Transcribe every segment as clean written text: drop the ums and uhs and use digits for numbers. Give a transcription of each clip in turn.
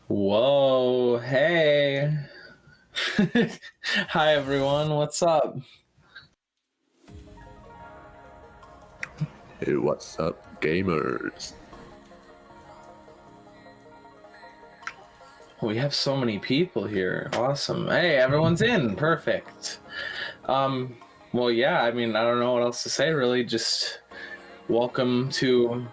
Whoa, hey. Hi everyone, what's up? Hey, what's up, gamers? We have so many people here. Awesome. Hey, everyone's in. Perfect. Well, yeah, I mean, I don't know what else to say really. Just welcome to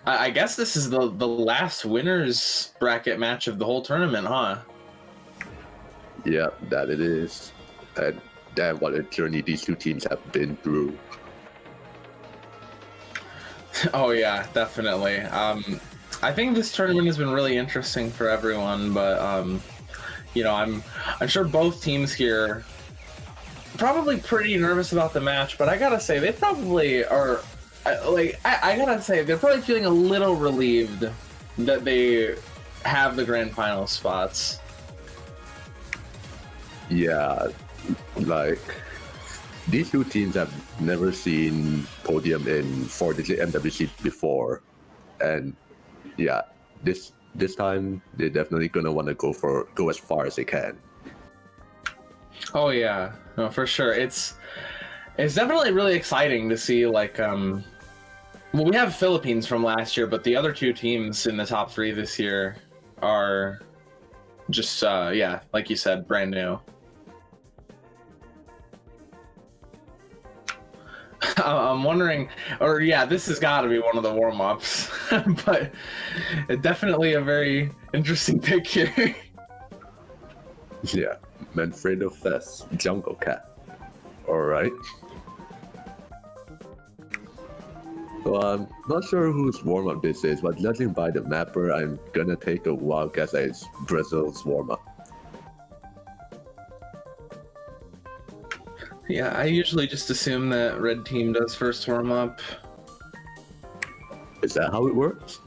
I guess this is the last winners bracket match of the whole tournament, huh? Yeah, that it is. And damn, what a journey these two teams have been through. Oh yeah, definitely. I think this tournament has been really interesting for everyone, but I'm sure both teams here probably pretty nervous about the match, but I gotta say they probably are. I gotta say they're probably feeling a little relieved that they have the grand final spots. Yeah, like these two teams have never seen podium in 4DMWC before, and yeah, this time they're definitely gonna want to go as far as they can. Oh yeah, no, for sure. It's definitely really exciting to see well, we have Philippines from last year, but the other two teams in the top three this year are just yeah, like you said, brand new. I'm wondering, or yeah, this has got to be one of the warm-ups, but definitely a very interesting pick here. Yeah, Manfredo Fest, Jungle Cat. All right. Well, I'm not sure whose warm-up this is, but judging by the mapper, I'm gonna take a wild guess that it's Brazil's warm-up. Yeah, I usually just assume that red team does first warm-up. Is that how it works?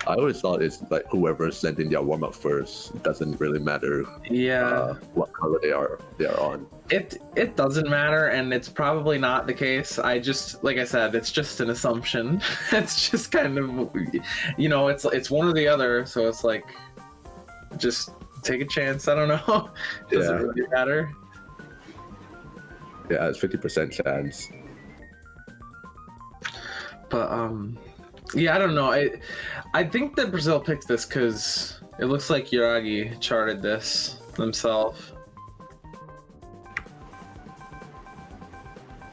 I always thought it's like whoever sent in their warm-up first. It doesn't really matter what color they are on. It doesn't matter, and it's probably not the case. I just, like I said, it's just an assumption. It's just kind of, it's one or the other, so it's like, just take a chance. I don't know. Does it really matter? Yeah, it's 50% chance. But yeah, I don't know. I think that Brazil picked this because it looks like Yuragi charted this himself.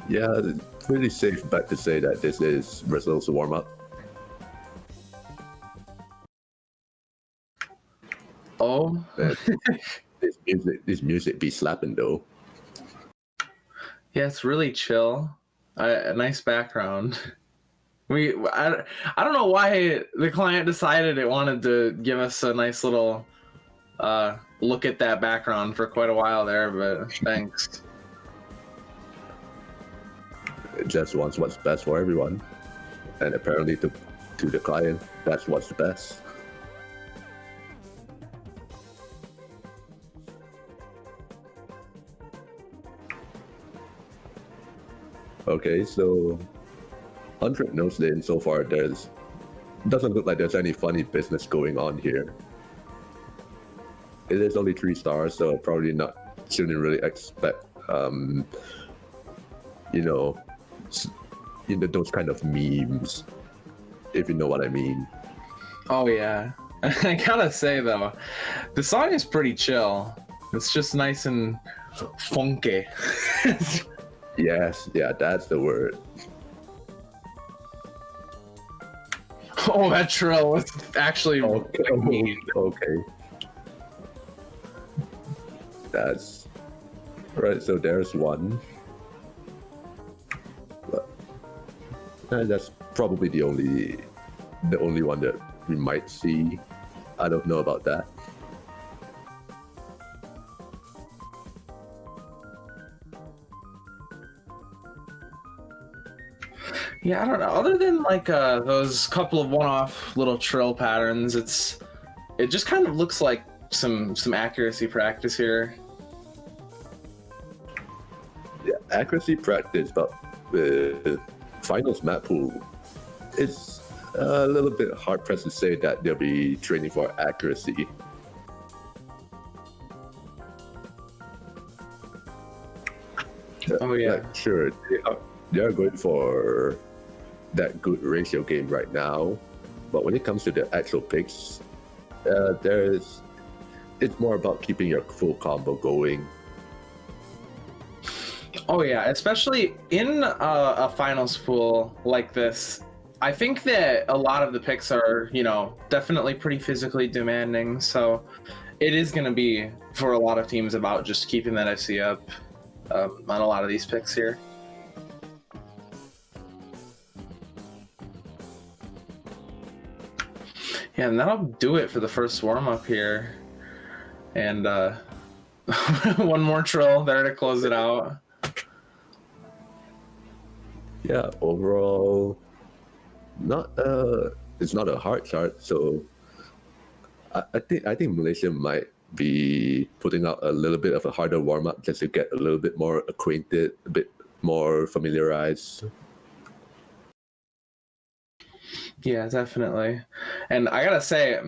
Yeah, pretty safe bet to say that this is Brazil's warm-up. Oh. this music be slapping though. Yeah, it's really chill. A nice background. I don't know why the client decided it wanted to give us a nice little look at that background for quite a while there, but thanks. It just wants what's best for everyone, and apparently to the client, that's what's best. Okay, so 100 notes in so far. Doesn't look like there's any funny business going on here. It is only 3 stars, so probably shouldn't really expect those kind of memes, if you know what I mean. Oh yeah. I gotta say though, the song is pretty chill. It's just nice and funky. Yes, yeah, that's the word. Oh, that trill was actually okay. That's right. So there's one. That's probably the only one that we might see. I don't know about that. Yeah, I don't know. Other than like those couple of one-off little trill patterns, it just kind of looks like some accuracy practice here. Yeah, accuracy practice, but the finals map pool, it's a little bit hard pressed to say that they'll be training for accuracy. Oh yeah. Like, sure, they are going for that good ratio game right now, but when it comes to the actual picks, it's more about keeping your full combo going. Oh yeah, especially in a finals pool like this. I think that a lot of the picks are, definitely pretty physically demanding. So it is going to be for a lot of teams about just keeping that FC up on a lot of these picks here. Yeah, and that'll do it for the first warm up here. And one more trill there to close it out. Yeah, overall, it's not a hard chart, so I think Malaysia might be putting out a little bit of a harder warm up just to get a little bit more acquainted, a bit more familiarized. Yeah, definitely. And I gotta say,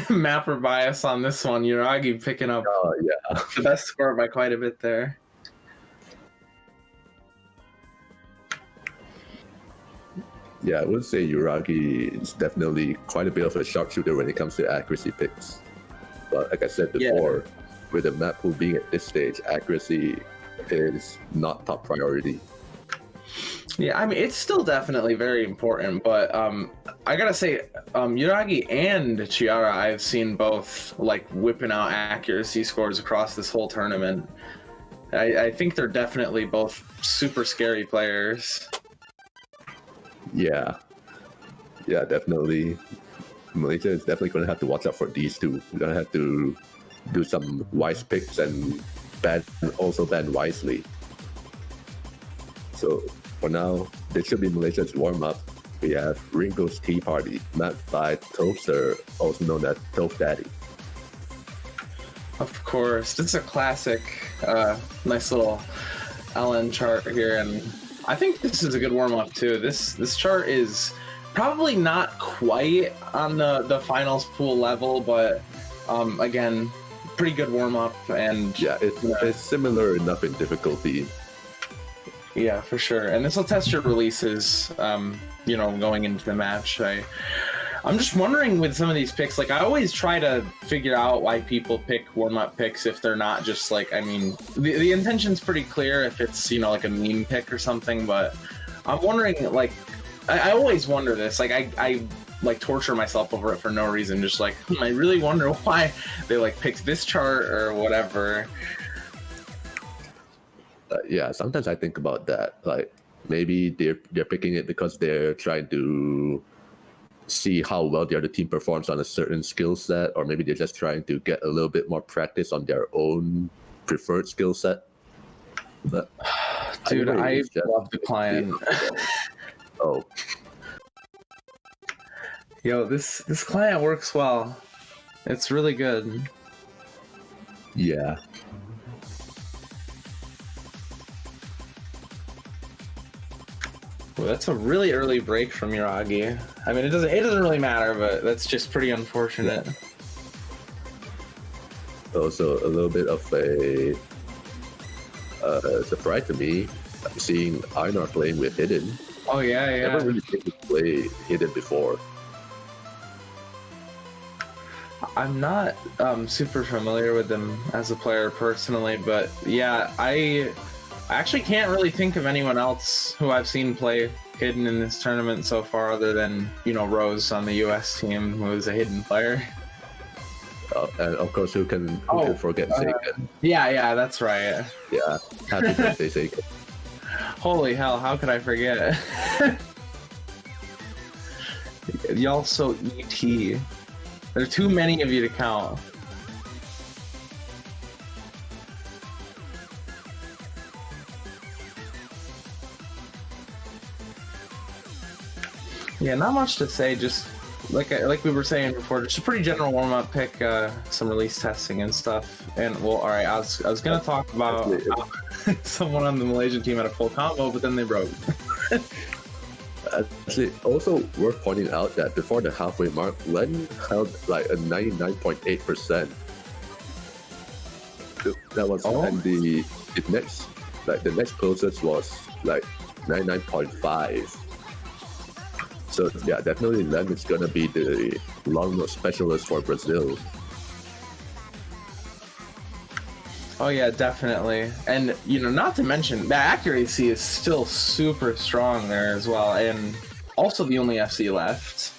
mapper bias on this one, Yuragi picking up the best score by quite a bit there. Yeah, I would say Yuragi is definitely quite a bit of a sharpshooter when it comes to accuracy picks. But like I said before, with the map pool being at this stage, accuracy is not top priority. Yeah, I mean, it's still definitely very important, but I gotta say, Yuragi and Chiara, I've seen both like whipping out accuracy scores across this whole tournament. I think they're definitely both super scary players. Yeah, definitely. Malaysia is definitely going to have to watch out for these two. We're going to have to do some wise picks and ban wisely. So for now, this should be Malaysia's warm-up. We have Ringo's Tea Party, mapped by Toaster, also known as Toast Daddy. Of course, this is a classic, nice little LN chart here, and I think this is a good warm-up too. This chart is probably not quite on the finals pool level, but again, pretty good warm-up. And yeah, it's similar enough in difficulty. Yeah, for sure. And this will test your releases, going into the match. I'm just wondering with some of these picks, like I always try to figure out why people pick warm-up picks if they're not just like, I mean, the intention's pretty clear if it's, like a meme pick or something, but I'm wondering, like, I always wonder this, like I like torture myself over it for no reason, just like, I really wonder why they like picked this chart or whatever. Yeah, sometimes I think about that, like maybe they're picking it because they're trying to see how well the other team performs on a certain skill set, or maybe they're just trying to get a little bit more practice on their own preferred skill set. But dude, I love the client. Oh, yo, this client works well. It's really good. Yeah. Well, that's a really early break from Yuragi. I mean, it doesn't really matter, but that's just pretty unfortunate. Also, a little bit of a surprise to me, seeing Einar playing with Hidden. Oh yeah. I never really seen him play Hidden before. I'm not super familiar with him as a player personally, but yeah, I actually can't really think of anyone else who I've seen play Hidden in this tournament so far, other than Rose on the US team, who is a Hidden player. And of course, who can forget Seiken? Yeah, that's right. Yeah, happy birthday, Seiken. Holy hell, how could I forget? Y'all so ET. There are too many of you to count. Yeah, not much to say. Just like we were saying before, just a pretty general warm up pick, some release testing and stuff. And well, all right, I was gonna talk about someone on the Malaysian team had a full combo, but then they broke. Actually, also worth pointing out that before the halfway mark, Len held like a 99.8%. That was and the next Like the next closest was like 99.5. So yeah, definitely Len is gonna be the long note specialist for Brazil. Oh yeah, definitely. And not to mention the accuracy is still super strong there as well, and also the only FC left.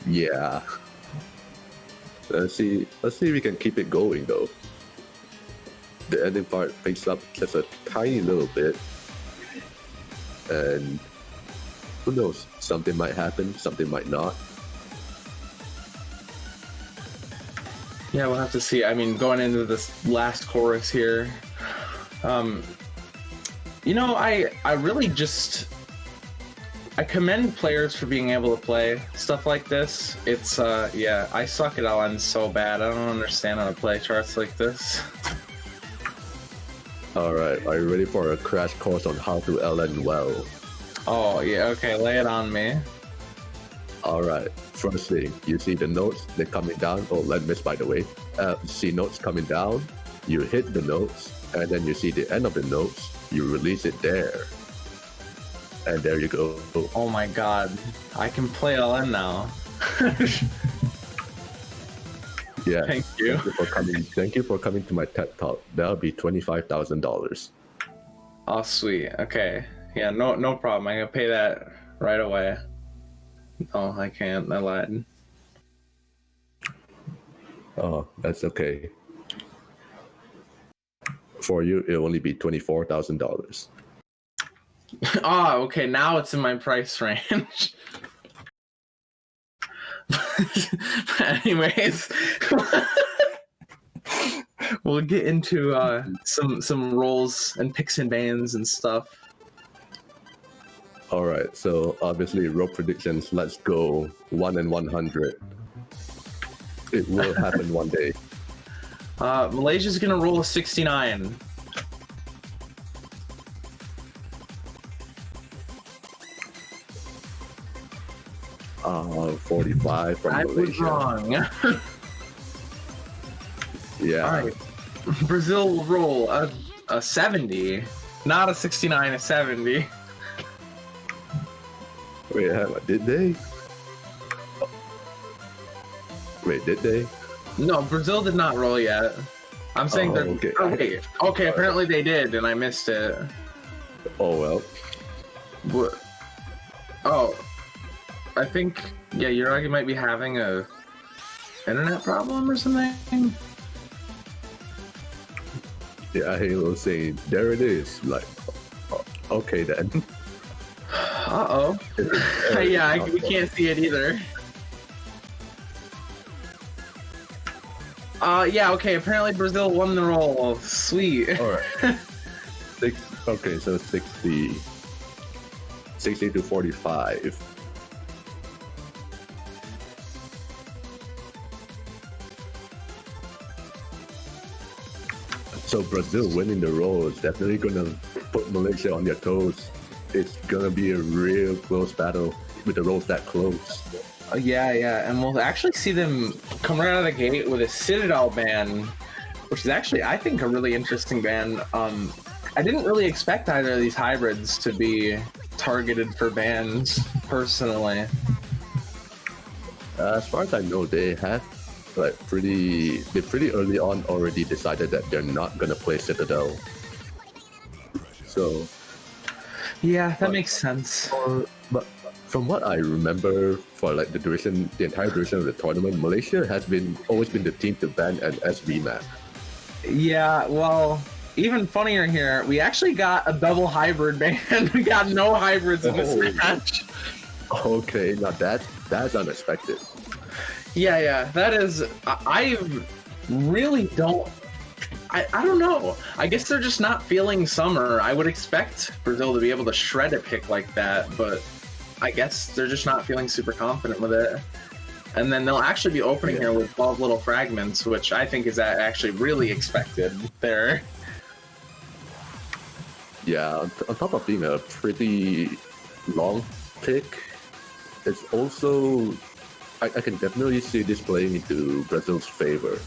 Yeah. Let's see if we can keep it going though. The ending part picks up just a tiny little bit, and who knows? Something might happen, something might not. Yeah, we'll have to see. I mean, going into this last chorus here, I really just I commend players for being able to play stuff like this. It's I suck at LN so bad. I don't understand how to play charts like this. All right, are you ready for a crash course on how to LN well? Oh yeah, okay, lay it on me. All right, first thing, you see the notes, they're coming down. Oh, let me miss, by the way. See notes coming down, you hit the notes, and then you see the end of the notes, you release it there. And there you go. Oh my god, I can play LN now. Yeah. Thank you. Thank you for coming to my TED Talk. That'll be $25,000. Oh sweet, okay. Yeah, no problem. I'm gonna pay that right away. Oh, I can't. I lied. Oh, that's okay. For you, it'll only be $24,000. Oh, okay. Now it's in my price range. Anyways, we'll get into some roles and picks and bans and stuff. All right, so obviously rope predictions. Let's go 1 in 100. It will happen one day. Malaysia's gonna roll a 69. 45 from I Malaysia. was wrong. Yeah. All right. Brazil will roll a 70, not a 69, a 70. Wait, did they? Wait, did they? No, Brazil did not roll yet. I'm saying they're okay. Oh, wait. Okay, apparently they did, and I missed it. Oh well. What? Oh, I think Uragi might be having a internet problem or something. Yeah, Halo saying there it is. Like, okay then. Uh oh. Yeah, we can't see it either. Yeah, okay, apparently Brazil won the roll. Sweet. Alright. Okay, so 60 to 45. So Brazil winning the roll is definitely gonna put Malaysia on their toes. It's gonna be a real close battle with the rolls that close. Yeah, and we'll actually see them come right out of the gate with a Citadel ban, which is actually, I think, a really interesting ban. I didn't really expect either of these hybrids to be targeted for bans, personally. As far as I know, they have pretty early on already decided that they're not gonna play Citadel. So yeah, that makes sense. But from what I remember, for like the entire duration of the tournament, Malaysia has always been the team to ban an SV map. Yeah, well, even funnier here, we actually got a double hybrid ban. We got no hybrids in this match. Okay, now that's unexpected. Yeah, that is. I really don't. I don't know. I guess they're just not feeling summer. I would expect Brazil to be able to shred a pick like that, but I guess they're just not feeling super confident with it. And then they'll actually be opening here with 12 little fragments, which I think is actually really expected there. Yeah, on top of being a pretty long pick, it's also I can definitely see this playing into Brazil's favor.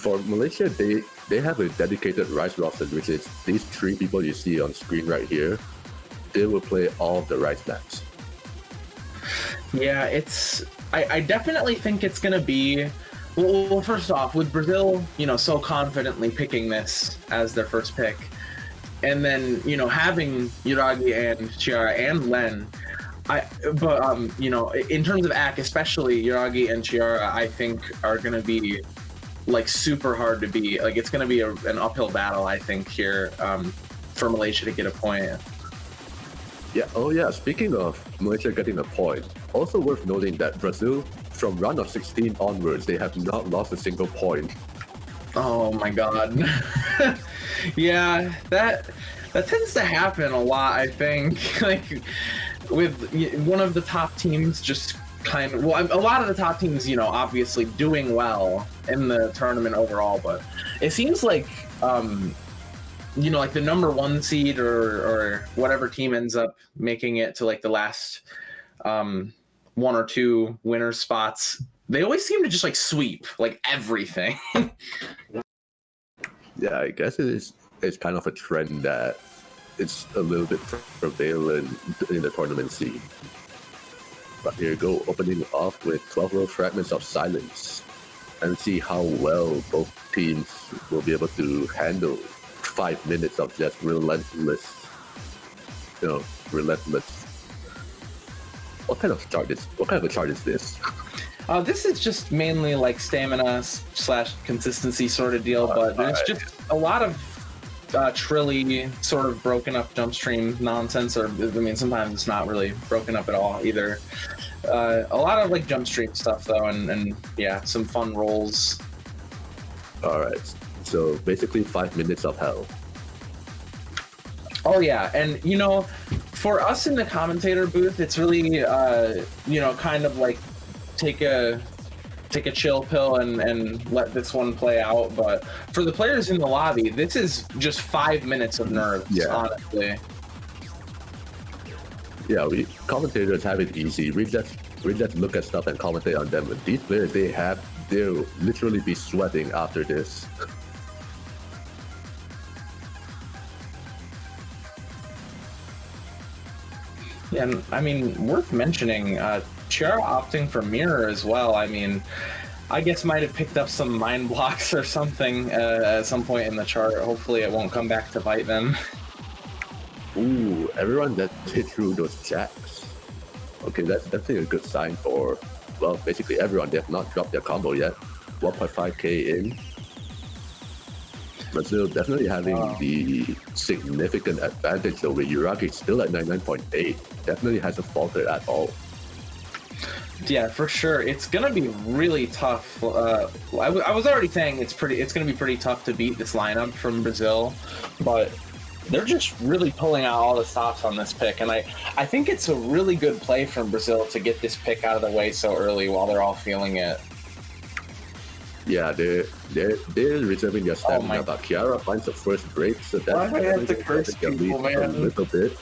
for Malaysia, they have a dedicated Rise roster, which is these 3 people you see on screen right here. They will play all of the Rise maps. Yeah, I definitely think it's going to be... Well, first off, with Brazil, so confidently picking this as their first pick, and then, having Yuragi and Chiara and Len, in terms of ACK, especially Yuragi and Chiara, I think are going to be, like, super hard to beat. Like, it's going to be an uphill battle, I think, here for Malaysia to get a point. Yeah. Oh, yeah. Speaking of Malaysia getting a point, also worth noting that Brazil, from round of 16 onwards, they have not lost a single point. Oh my god. Yeah, that tends to happen a lot, I think. Like, with one of the top teams just kind of... Well, a lot of the top teams, obviously doing well in the tournament overall, but it seems like... like the number 1 seed or whatever team ends up making it to like the last 1 or 2 winner spots, they always seem to just like sweep like everything. Yeah, I guess it's kind of a trend that it's a little bit prevalent in the tournament scene. But here you go, opening off with 12 World Fragments of Silence, and see how well both teams will be able to handle 5 minutes of just relentless. What kind of a chart is this? This is just mainly like stamina / consistency sort of deal, but there's just a lot of trilly sort of broken up jump stream nonsense, or sometimes it's not really broken up at all either. A lot of like jump stream stuff though, and yeah, some fun rolls. Alright, so basically 5 minutes of hell. Oh yeah, and for us in the commentator booth, it's really kind of like take a chill pill and let this one play out. But for the players in the lobby, this is just 5 minutes of nerves, honestly. Yeah, we commentators have it easy. We just look at stuff and commentate on them. But these players, they'll literally be sweating after this. Yeah, and worth mentioning, Chiara opting for Mirror as well. I guess might have picked up some mind blocks or something at some point in the chart. Hopefully it won't come back to bite them. Ooh, everyone that hit through those jacks. Okay, that's definitely a good sign for, well, basically everyone. They have not dropped their combo yet. 1.5k in. Brazil definitely having the significant advantage though, with Yuragi still at 99.8. Definitely hasn't faltered at all. Yeah, for sure. It's gonna be really tough. I was already saying it's gonna be pretty tough to beat this lineup from Brazil, but they're just really pulling out all the stops on this pick, and I think it's a really good play from Brazil to get this pick out of the way so early while they're all feeling it. Yeah, they're reserving their stamina, but Chiara finds the first break, so that's a little bit.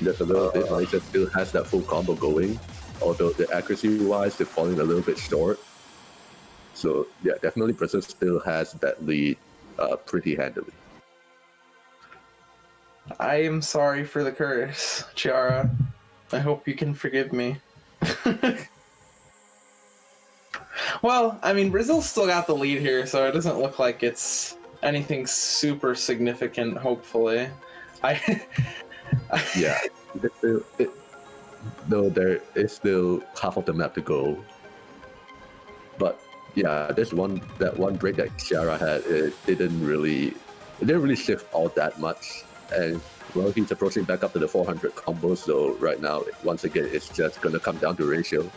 Just a little bit. Malaysia still has that full combo going, although the accuracy-wise, they're falling a little bit short. So yeah, definitely Brazil still has that lead pretty handily. I am sorry for the curse, Chiara. I hope you can forgive me. Well, Brazil's still got the lead here, so it doesn't look like it's anything super significant, hopefully. Yeah. Though there is still half of the map to go. But yeah, that one break that Chiara had, it didn't really shift all that much. And well, he's approaching back up to the 400 combo, so right now, once again, it's just gonna come down to ratio.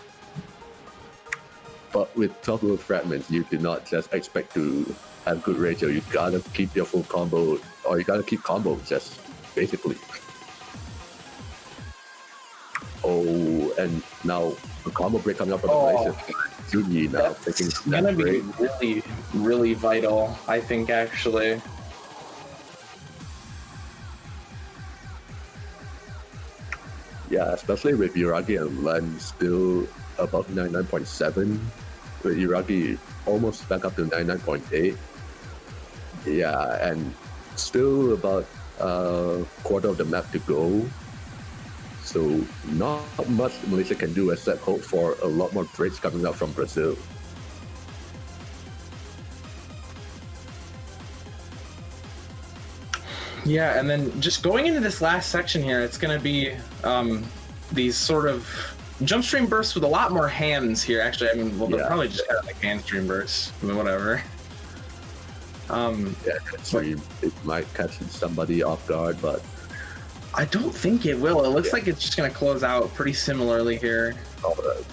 But with 12 World Fragments, you do not just expect to have good ratio. You gotta keep your full combo, or you gotta keep combo, just basically. Oh, and now a combo break coming up from Malaysia. Junyi now taking that gonna break. Be really, really vital, I think, actually. Yeah, especially with Yuragi and Len still above 99.7. with Iraqi almost back up to 99.8. Yeah, and still about a quarter of the map to go. So not much Malaysia can do except hope for a lot more breaks coming out from Brazil. Yeah, and then just going into this last section here, it's going to be these sort of jump stream bursts with a lot more hands here. Actually, I mean, well, they'll probably just have like hand stream bursts. I mean, whatever. Yeah, stream, it might catch somebody off guard, but I don't think it will. It looks like it's just going to close out pretty similarly here. all right.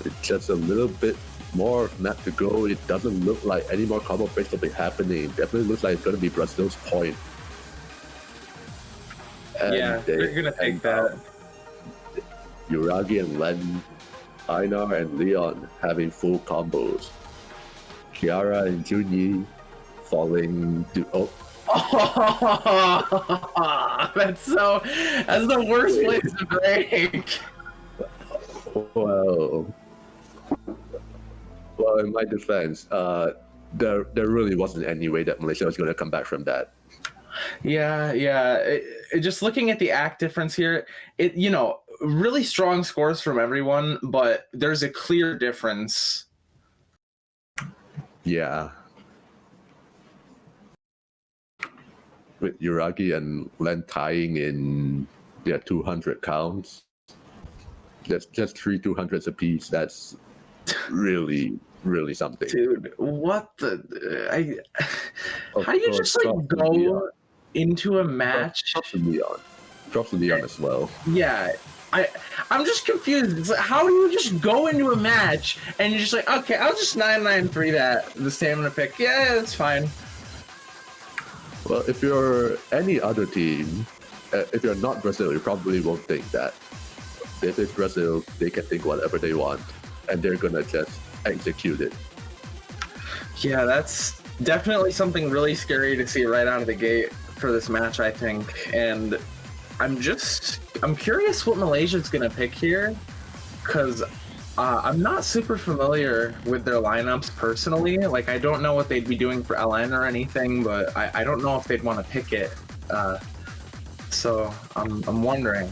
It's just a little bit more map to go. It doesn't look like any more combo breaks will be happening. Definitely looks like it's going to be Brazil's point. And yeah, they're going to take that. Uragi and Len, Einar and Leon having full combos. Kiara and Junyi falling to that's the worst place to break. Well, in my defense, there really wasn't any way that Malaysia was going to come back from that. Yeah. Just looking at the act difference here, really strong scores from everyone, but there's a clear difference. Yeah. With Uragi and Len tying in 200 counts. That's just 3 200s apiece. That's really, really something. Dude, what the... how do you just like go into a match? Drops the Leon as well. Yeah. I'm just confused. It's like, how do you just go into a match and you're just like, okay, I'll just 993 the stamina pick. Yeah, it's fine. Well, if you're any other team, if you're not Brazil, you probably won't think that. If it's Brazil, they can think whatever they want, and they're gonna just execute it. Yeah, that's definitely something really scary to see right out of the gate for this match, I think. And I'm curious what Malaysia's gonna pick here, because I'm not super familiar with their lineups personally. Like, I don't know what they'd be doing for LN or anything, but I don't know if they'd want to pick it. So I'm wondering.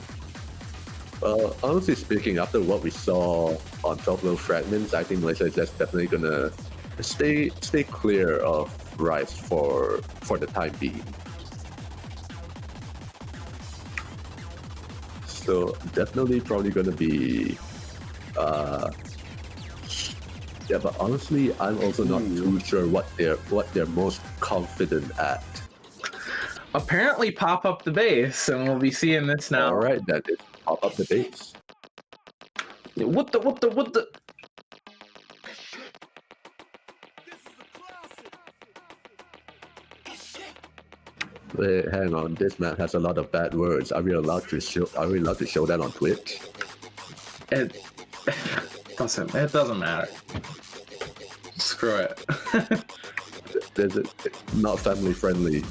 Well, honestly speaking, after what we saw on 12 Little Fragments, I think Malaysia is just definitely gonna stay clear of Rice for the time being. So definitely probably gonna be but honestly I'm also not too sure what they're most confident at. Apparently pop up the base, and we'll be seeing this now. All right, that is pop up the base. What the Wait, hang on, this map has a lot of bad words. Are we allowed to show that on Twitch? It doesn't matter. Screw it. Is it not family friendly?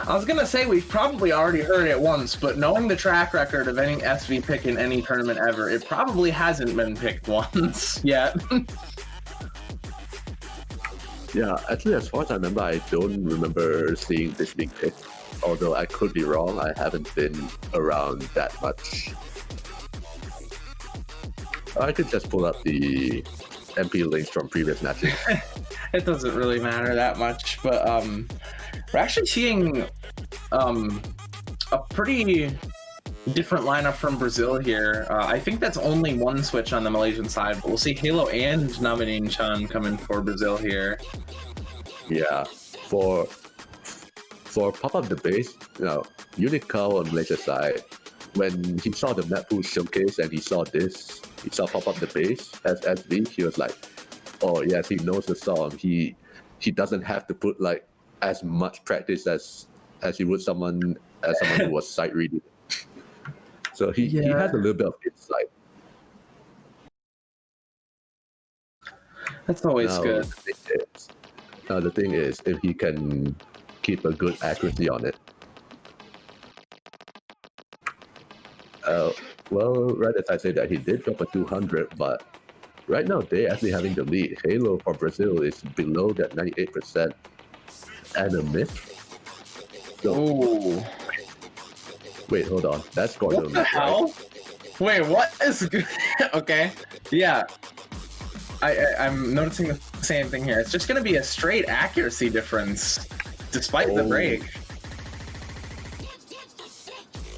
I was gonna say we've probably already heard it once, but knowing the track record of any SV pick in any tournament ever, it probably hasn't been picked once yet. Yeah, actually, as far as I remember, I don't remember seeing this being picked. Although I could be wrong, I haven't been around that much. I could just pull up the MP links from previous matches. It doesn't really matter that much, but we're actually seeing a pretty different lineup from Brazil here. I think that's only one switch on the Malaysian side, but we'll see Halo and Namanin Chan come in for Brazil here. Yeah, for pop up the base, Unical on Malaysia side, when he saw the map pool showcase and he saw pop up the base as SV, he was like, oh yes, he knows the song. He doesn't have to put like as much practice as he would someone who was sight reading. So he has a little bit of insight. That's always good. the thing is, if he can keep a good accuracy on it. Well, right as I say that, he did drop a 200, but right now they're actually having the lead. Halo for Brazil is below that 98% and a miss. So, Ooh. wait, hold on. That's Gordon. What the hell? Wait, what is good? Okay. Yeah. I'm noticing the same thing here. It's just going to be a straight accuracy difference, despite the break.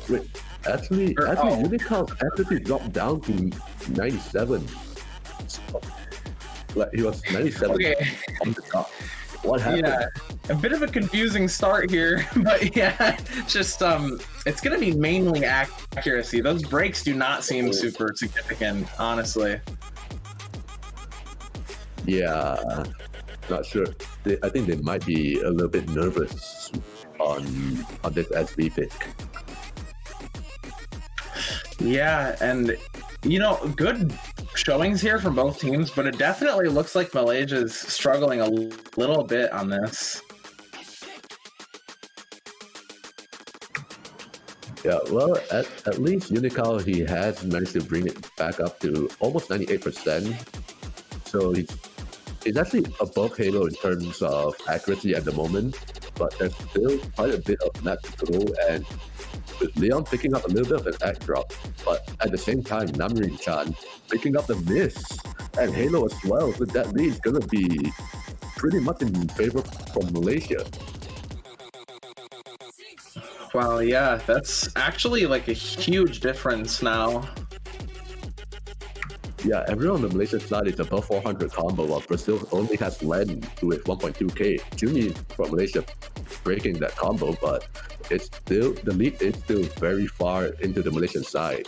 Wait, actually, Unicorn accuracy dropped down to 97. Like, he was 97 Okay. on the top. What happened? Yeah, a bit of a confusing start here, but yeah, just it's gonna be mainly accuracy. Those breaks do not seem super significant, honestly. Yeah, not sure. I think they might be a little bit nervous on this SB pick. Yeah, and you know, good showings here from both teams, but it definitely looks like Malaysia's struggling a little bit on this. Yeah, well, at least Unical, he has managed to bring it back up to almost 98%. So he's actually above Halo in terms of accuracy at the moment, but there's still quite a bit of map to go, and with Leon picking up a little bit of an act drop, but at the same time, Namrin Chan picking up the miss, and Halo as well, so that lead is going to be pretty much in favor from Malaysia. Wow, yeah, that's actually like a huge difference now. Yeah, everyone on the Malaysian side is above 400 combo, while Brazil only has Len with 1.2k. Juni from Malaysia breaking that combo, but it's still, the lead is still very far into the Malaysian side.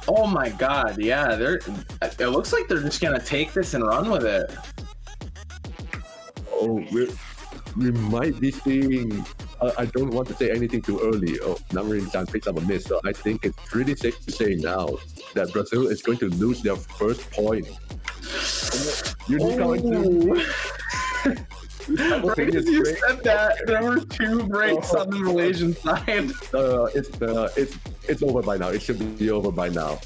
Oh my god, yeah, it looks like they're just gonna take this and run with it. Oh, we might be seeing, I don't want to say anything too early. Oh, Namrin Chan picks up a miss, so I think it's pretty safe to say now that Brazil is going to lose their first point. Right as you said that, there were 2 breaks on the Malaysian side. It's over by now. It should be over by now.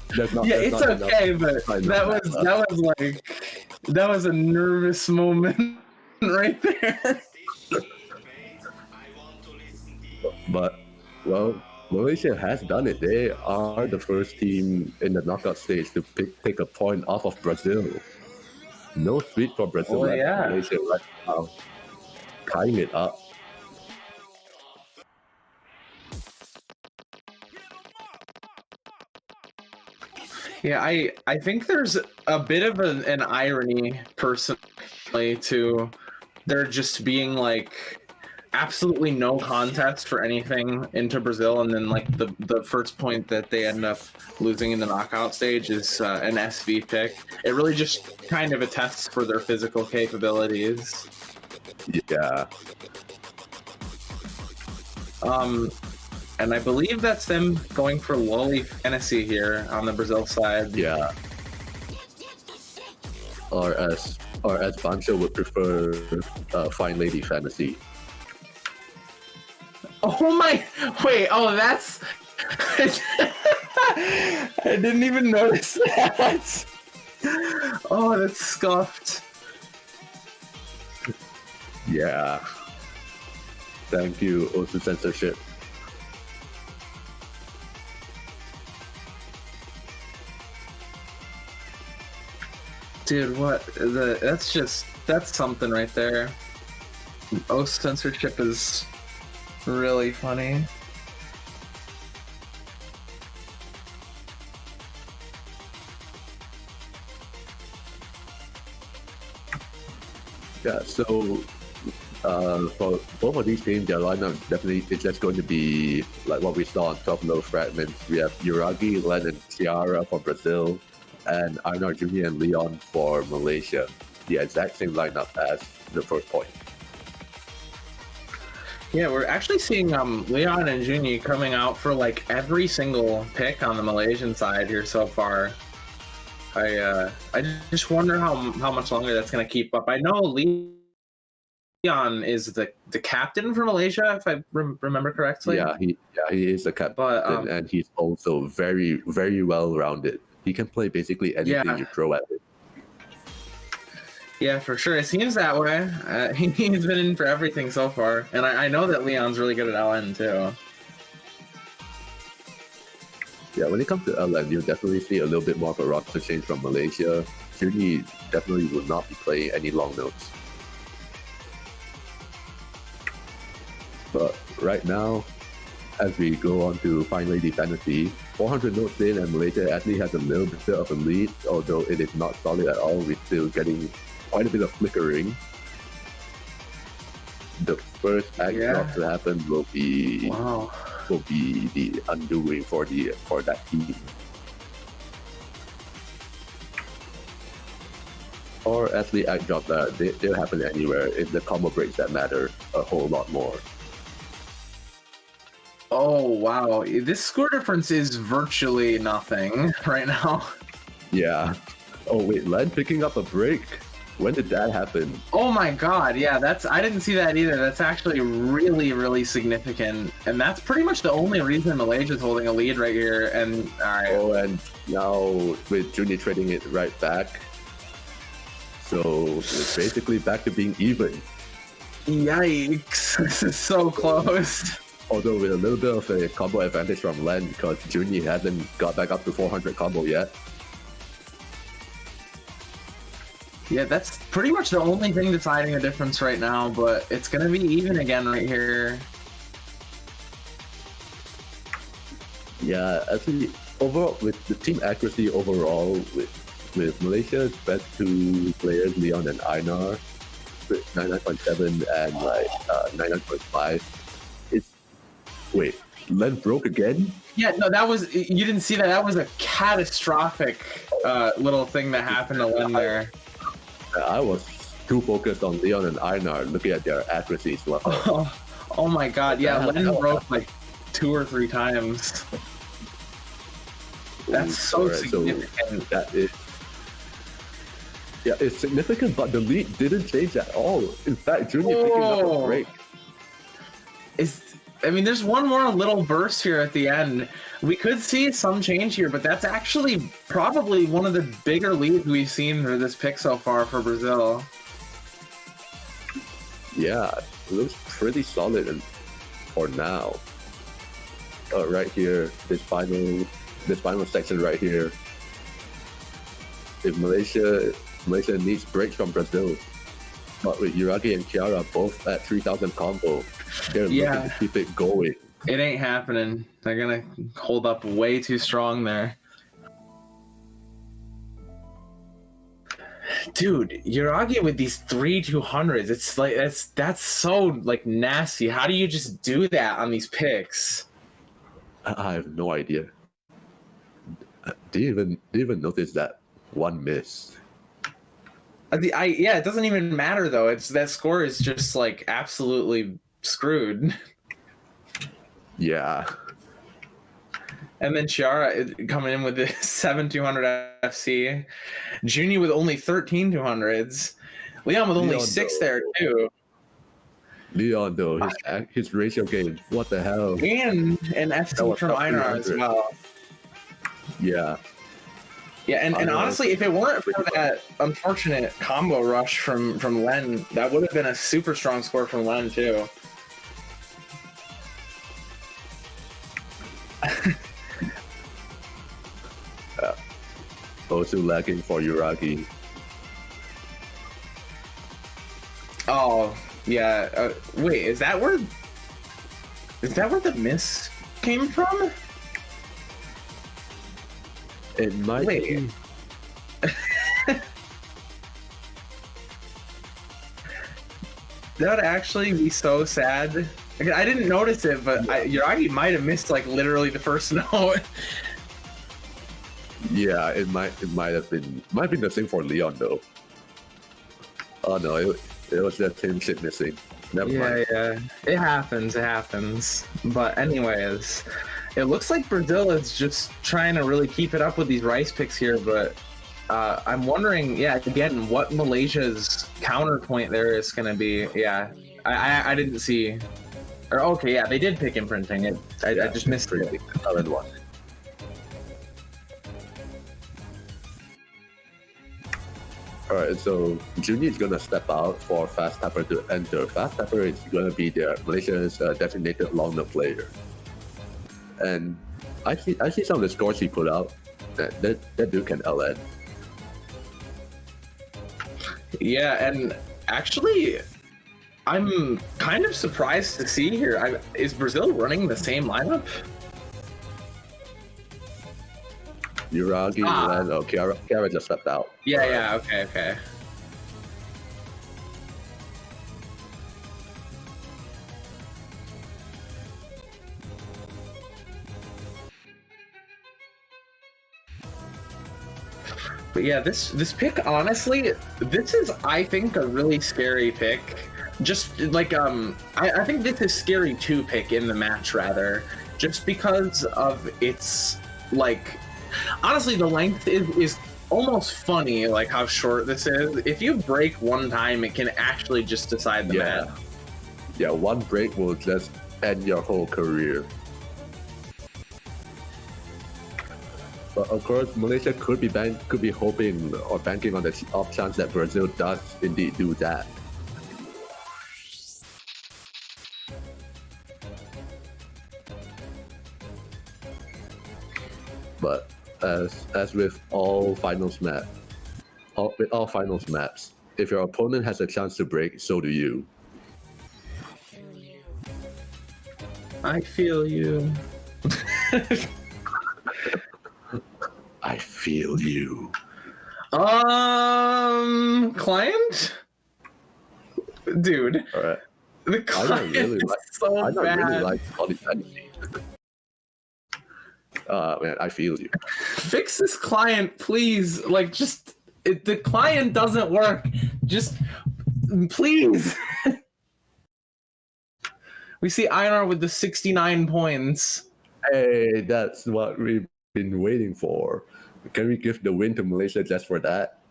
It's okay, but that was a nervous moment right there. But well, Malaysia has done it. They are the first team in the knockout stage to take a point off of Brazil. No sweep for Brazil. Malaysia right now, tying it up. Yeah, I think there's a bit of an irony, personally, to there just being like absolutely no contest for anything into Brazil, and then like the first point that they end up losing in the knockout stage is an SV pick. It really just kind of attests for their physical capabilities. Yeah. And I believe that's them going for Lowly Fantasy here on the Brazil side. Yeah. Or as Bancho would prefer, Fine Lady Fantasy. Oh my! Wait. Oh, that's. I didn't even notice that. Oh, that's scuffed. Yeah. Thank you, Ocean Censorship. Dude, what? That's something right there. Oath censorship is really funny. Yeah, so for both of these teams, their lineup definitely is just going to be like what we saw on Top Low Fragments. We have Uragi, Len, and Ciara for Brazil, and Einar Jr. and Leon for Malaysia. The exact same lineup as the first point. Yeah, we're actually seeing Leon and Junyi coming out for like every single pick on the Malaysian side here so far. I just wonder how much longer that's gonna keep up. I know Leon is the captain for Malaysia, if I remember correctly. Yeah, he is the captain, But, and he's also very, very well rounded. He can play basically anything you throw at him. Yeah, for sure. It seems that way. He's been in for everything so far, and I know that Leon's really good at LN too. Yeah, when it comes to LN, you'll definitely see a little bit more of a roster change from Malaysia. Juni definitely will not be playing any long notes. But right now, as we go on to Fine Lady Fantasy, 400 notes in, and Malaysia actually has a little bit of a lead, although it is not solid at all. We're still getting quite a bit of flickering. The first act drop to happen will be the undoing for that team. Or actually act drop that they'll happen anywhere. It's the combo breaks that matter a whole lot more. Oh wow, this score difference is virtually nothing right now. Yeah. Oh wait, Len picking up a break. When did that happen? Oh my god, yeah, I didn't see that either. That's actually really, really significant. And that's pretty much the only reason Malaysia's holding a lead right here. And alright. Oh, and now with Juni trading it right back. So it's basically back to being even. Yikes. This is so close. Although with a little bit of a combo advantage from Len because Juni hasn't got back up to 400 combo yet. Yeah, that's pretty much the only thing deciding the difference right now, but it's going to be even again right here. Yeah, actually, overall, with the team accuracy overall, with Malaysia's best two players, Leon and Einar, with 99.7 and 99.5, wait, Len broke again? Yeah, no, you didn't see that. That was a catastrophic little thing that happened to Len there. I was too focused on Leon and Einar looking at their accuracy as well. Oh my god, yeah, Len broke like 2 or 3 times. That's so significant. That is, yeah, it's significant, but the lead didn't change at all. In fact, Junior picking up a break. There's one more little burst here at the end. We could see some change here, but that's actually probably one of the bigger leads we've seen for this pick so far for Brazil. Yeah, it looks pretty solid for now. Right here, this final section right here. If Malaysia needs breaks from Brazil, but with Yuragi and Kiara both at 3,000 combo, they're looking to keep it going. It ain't happening. They're gonna hold up way too strong there. Dude, Yuragi with these 3-200s, it's like that's so like nasty. How do you just do that on these picks? I have no idea. Didn't even notice that one miss. Yeah, it doesn't even matter though. It's that score is just like absolutely screwed. Yeah. And then Chiara coming in with the 7-200 FC. Juni with only 13-200s. Leon with only 6 there too. Leon though, his ratio game, what the hell? And an FC from Einar as well. Yeah. Yeah, and honestly, if it weren't for that unfortunate combo rush from Len, that would have been a super strong score from Len too. Also lagging for Yuragi. Oh yeah. Wait, is that where the miss came from? It might be. That would actually be so sad. I didn't notice it, but Yuragi might have missed like literally the first note. Yeah, it might have been the same for Leon though. Oh no, it was that same shit missing. Never mind. Yeah, it happens. But anyways, it looks like Brazil is just trying to really keep it up with these rice picks here, but I'm wondering, yeah, again, what Malaysia's counterpoint there is going to be. Yeah, I didn't see. Or okay, yeah, they did pick imprinting. I just missed it. One. Alright, so Juni is gonna step out for Fast Tapper to enter. Fast Tapper is gonna be their Malaysia's designated longer player. And I see some of the scores he put out. That dude can LN. Yeah, and actually, I'm kind of surprised to see here. Is Brazil running the same lineup? Uragi, and Kiara just stepped out. Yeah, okay. But yeah, this pick, honestly, this is, I think, a really scary pick. Just like, I think this is scary to pick in the match, rather. Just because of its, like, honestly, the length is almost funny, like how short this is. If you break one time, it can actually just decide the match. Yeah, one break will just end your whole career. But of course, Malaysia could be hoping or banking on the off chance that Brazil does indeed do that. But as with all finals maps, if your opponent has a chance to break, so do you. I feel you. I feel you. Client? Dude. All right. The client is so bad. I don't really like polyphenol. Man, I feel you. Fix this client, please. Like, just the client doesn't work. Just please. We see Einar with the 69 points. Hey, that's what we've been waiting for. Can we give the win to Malaysia just for that?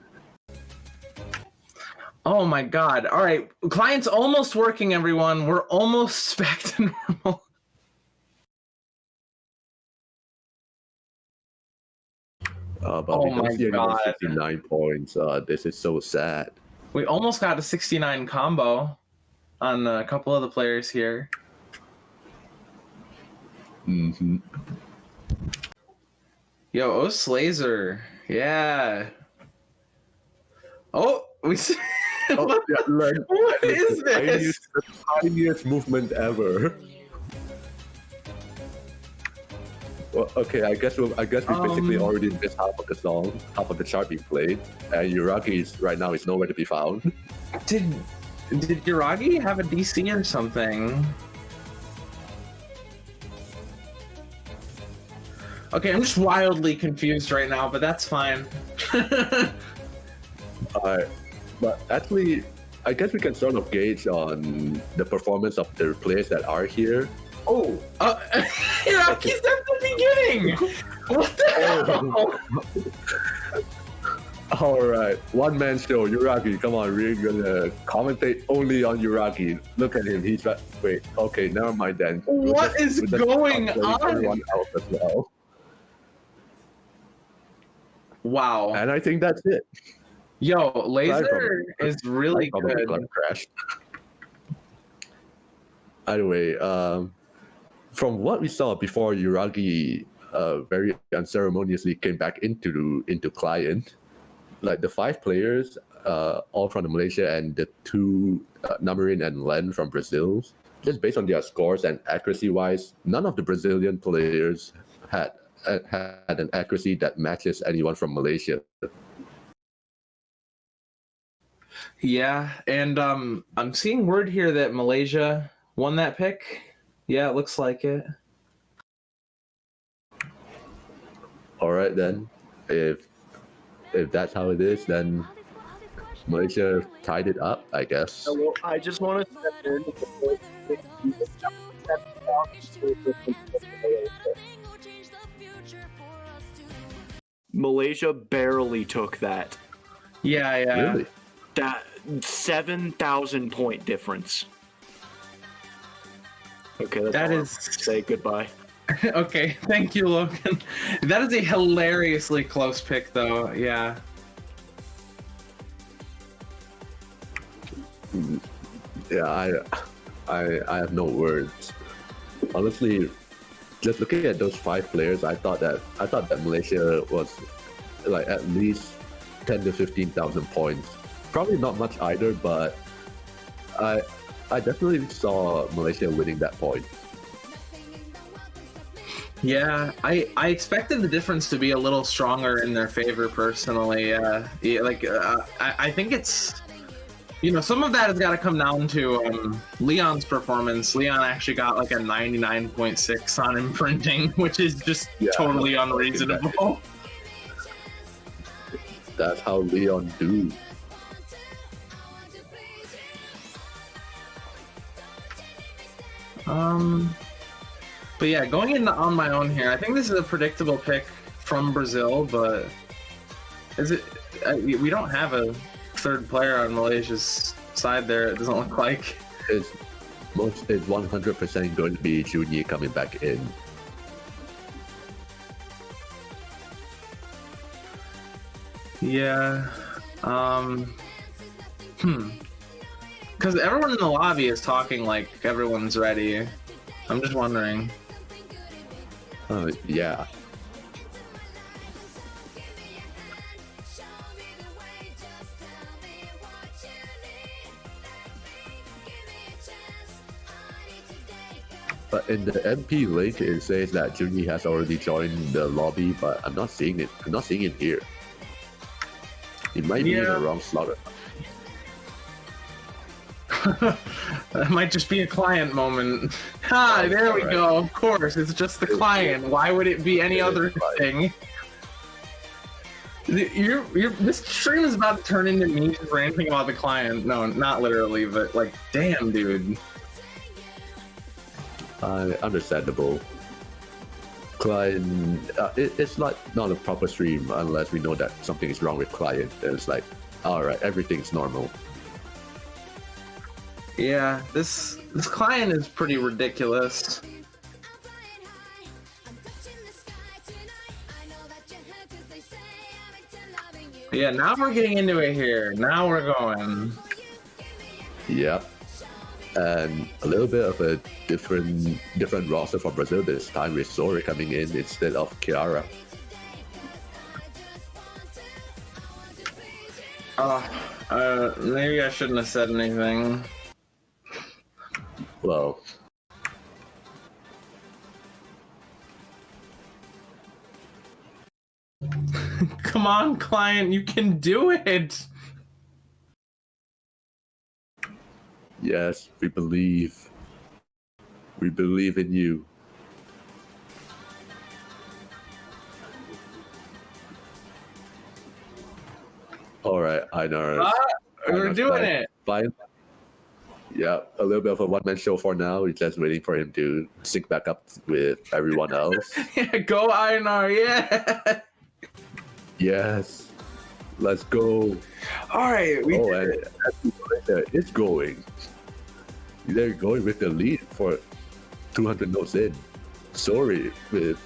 Oh my god. All right. Client's almost working, everyone. We're almost back to normal. But we don't see anyone 69 points. This is so sad. We almost got a 69 combo on a couple of the players here. Mm-hmm. Yo, Slazer. Yeah. Oh, we see. What is this? The tiniest movement ever. Well, okay, I guess we basically already missed half of the song, half of the chart being played, and Uragi right now is nowhere to be found. Did Uragi have a DC or something? Okay, I'm just wildly confused right now, but that's fine. But actually, I guess we can sort of gauge on the performance of the players that are here. Oh, Iraqi's at the beginning. What the hell? All right, one man show. Uragi, come on, we're gonna commentate only on Uragi. Look at him. He's wait. Okay, never mind then. What is going on? Everyone else as well. Wow. And I think that's it. Yo, Laser is really good. Crash. Anyway, from what we saw before, Uragi very unceremoniously came back into client. Like the 5 players, all from Malaysia, and the 2 Namarin and Len from Brazil. Just based on their scores and accuracy-wise, none of the Brazilian players had an accuracy that matches anyone from Malaysia. Yeah, and I'm seeing word here that Malaysia won that pick. Yeah, it looks like it. All right then, if that's how it is, then Malaysia tied it up, I guess. Well, I just want to step in. Malaysia barely took that. Yeah, yeah. Really? That 7,000 point difference. Okay, that's That all is- I'll say goodbye. Okay, thank you, Logan. That is a hilariously close pick, though. Yeah. Yeah, I have no words. Honestly, just looking at those 5 players, I thought that Malaysia was like at least 10 to 15,000 points. Probably not much either, but I definitely saw Malaysia winning that point. Yeah, I expected the difference to be a little stronger in their favor personally. Yeah, like I think it's, you know, some of that has got to come down to Leon's performance. Leon actually got like a 99.6 on imprinting, which is just totally unreasonable. That's how Leon do. But yeah, going into on my own here, I think this is a predictable pick from Brazil, but is it? We don't have a third player on Malaysia's side there. It doesn't look like. It's 100% going to be Junior coming back in. Yeah. Because everyone in the lobby is talking like everyone's ready. I'm just wondering. Yeah. But in the MP link, it says that Junyi has already joined the lobby, but I'm not seeing it. I'm not seeing it here. It might be in the wrong slot. That might just be a client moment. Ha! There we go. Of course, it's just the client. Why would it be any other thing? This stream is about to turn into me ranting about the client. No, not literally, but like, damn, dude. Understandable. Client, it's not a proper stream unless we know that something is wrong with client. It's like, all right, everything's normal. Yeah, this client is pretty ridiculous. Yeah, now we're getting into it here. Now we're going. Yep. And a little bit of a different roster for Brazil this time with Sori coming in instead of Kiara. Maybe I shouldn't have said anything. Well, Come on, client, you can do it. yes, we believe. We believe in you. All right, Einar. We're doing it. Fine. Yeah, a little bit of a one-man show for now. We're just waiting for him to sync back up with everyone else. Yeah, go Einar, yeah. Yes, let's go. All right, And it's going. They're going with the lead for 200 notes in. Sorry, with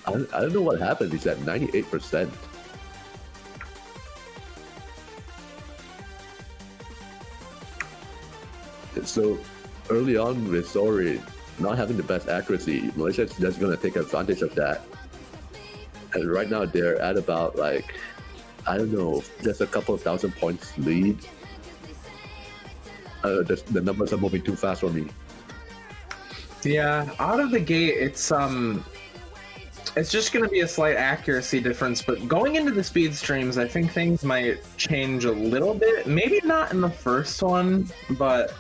I don't know what happened. He's at 98%. So early on with Sori not having the best accuracy, Malaysia is just going to take advantage of that. And right now they're at about like, I don't know, just a couple of thousand points lead. The numbers are moving too fast for me. Yeah, out of the gate, it's just going to be a slight accuracy difference, but going into the speed streams, I think things might change a little bit. Maybe not in the first one, but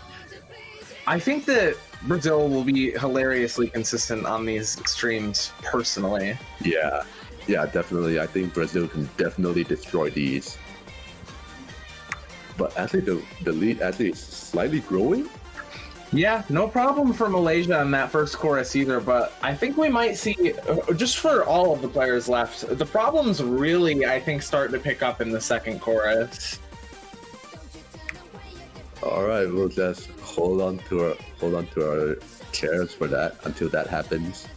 I think that Brazil will be hilariously consistent on these streams, personally. Yeah, definitely. I think Brazil can definitely destroy these. But actually, the lead actually is slightly growing. Yeah, no problem for Malaysia in that first chorus either, but I think we might see, just for all of the players left, the problems really, I think, start to pick up in the second chorus. All right, we'll just hold on to our chairs for that until that happens.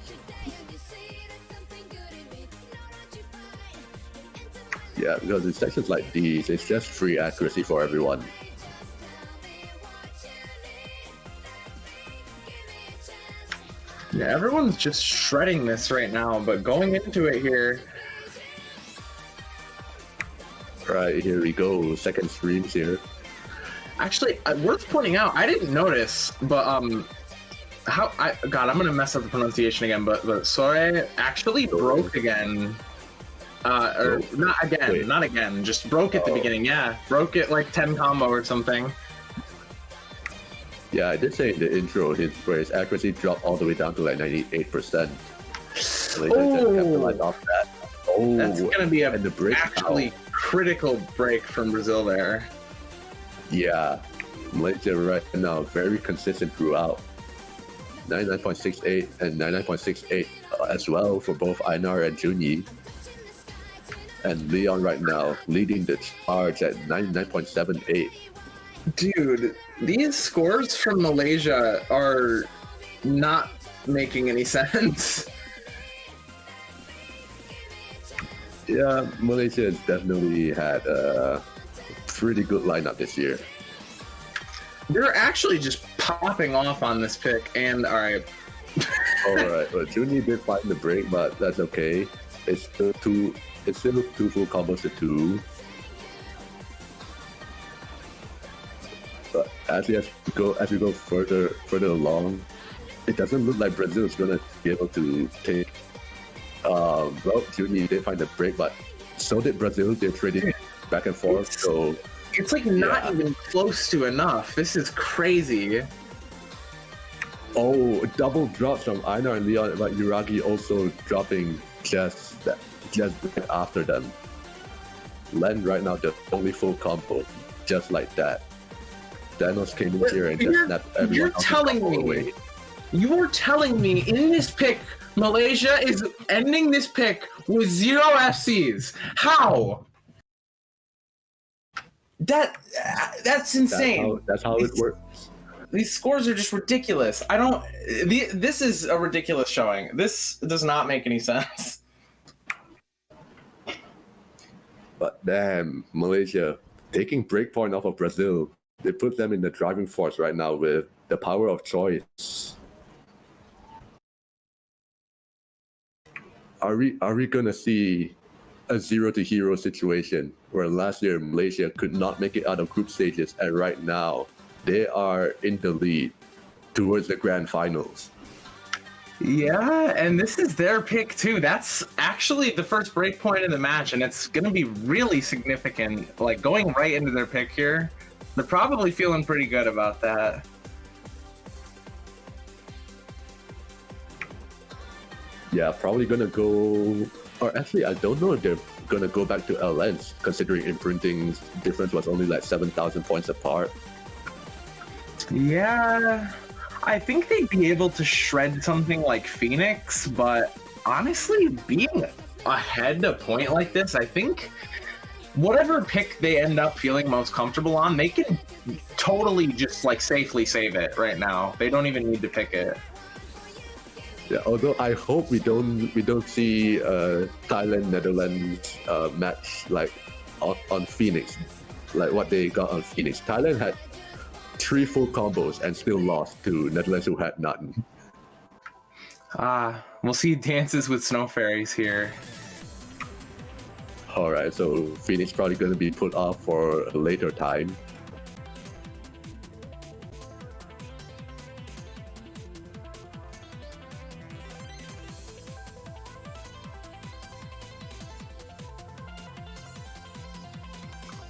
Yeah, because in sections like these, it's just free accuracy for everyone. Yeah, everyone's just shredding this right now, but going into it here. Right, here we go. Second streams here. Actually, worth pointing out, I didn't notice, but God, I'm gonna mess up the pronunciation again, but Sore actually broke again. Or not again, Wait. not again, just broke at the beginning. Yeah, broke it like 10 combo or something. Yeah, I did say in the intro where his accuracy dropped all the way down to like 98%. So capitalized off that. Oh, That's gonna be and the break actually critical break from Brazil there. Yeah, Malaysia right now very consistent throughout. 99.68 and 99.68 as well for both Einar and Junyi. And Leon right now leading the charge at 99.78. Dude, these scores from Malaysia are not making any sense. Yeah, Malaysia has definitely had a pretty good lineup this year. They're actually just popping off on this pick, and alright. Alright, well, Junyi did find the break, but that's okay. It's still two full combos to 2. But as we go further along, it doesn't look like Brazil is gonna be able to take. Well, Junyi did find the break, but so did Brazil. They're trading back and forth. So it's like not even close to enough. This is crazy. Oh, double drops from Einar and Leon, but Yuragi also dropping just after them. Len right now the only full combo, just like that. Thanos came in here and just snapped everyone. You're telling me away. You are telling me in this pick, Malaysia is ending this pick with 0 FCs. How? That's insane. That's how it works. These scores are just ridiculous. This is a ridiculous showing. This does not make any sense. But damn, Malaysia taking breakpoint off of Brazil. They put them in the driving force right now with the power of choice. Are we gonna see a 0-0 situation where last year Malaysia could not make it out of group stages, and right now they are in the lead towards the grand finals? Yeah, and this is their pick too. That's actually the first break point in the match, and it's going to be really significant. Like going right into their pick here, they're probably feeling pretty good about that. Yeah, probably gonna go, or actually I don't know if they're gonna go back to LNs, considering imprinting's difference was only like 7,000 points apart. Yeah, I think they'd be able to shred something like Phoenix, but honestly, being ahead a point like this, I think whatever pick they end up feeling most comfortable on, they can totally just like safely save it right now. They don't even need to pick it. Yeah, although I hope we don't see Thailand Netherlands match like on Phoenix, like what they got on Phoenix. Thailand had 3 full combos and still lost to Netherlands, who had none. We'll see dances with snow fairies here. All right, so Phoenix probably going to be put off for a later time.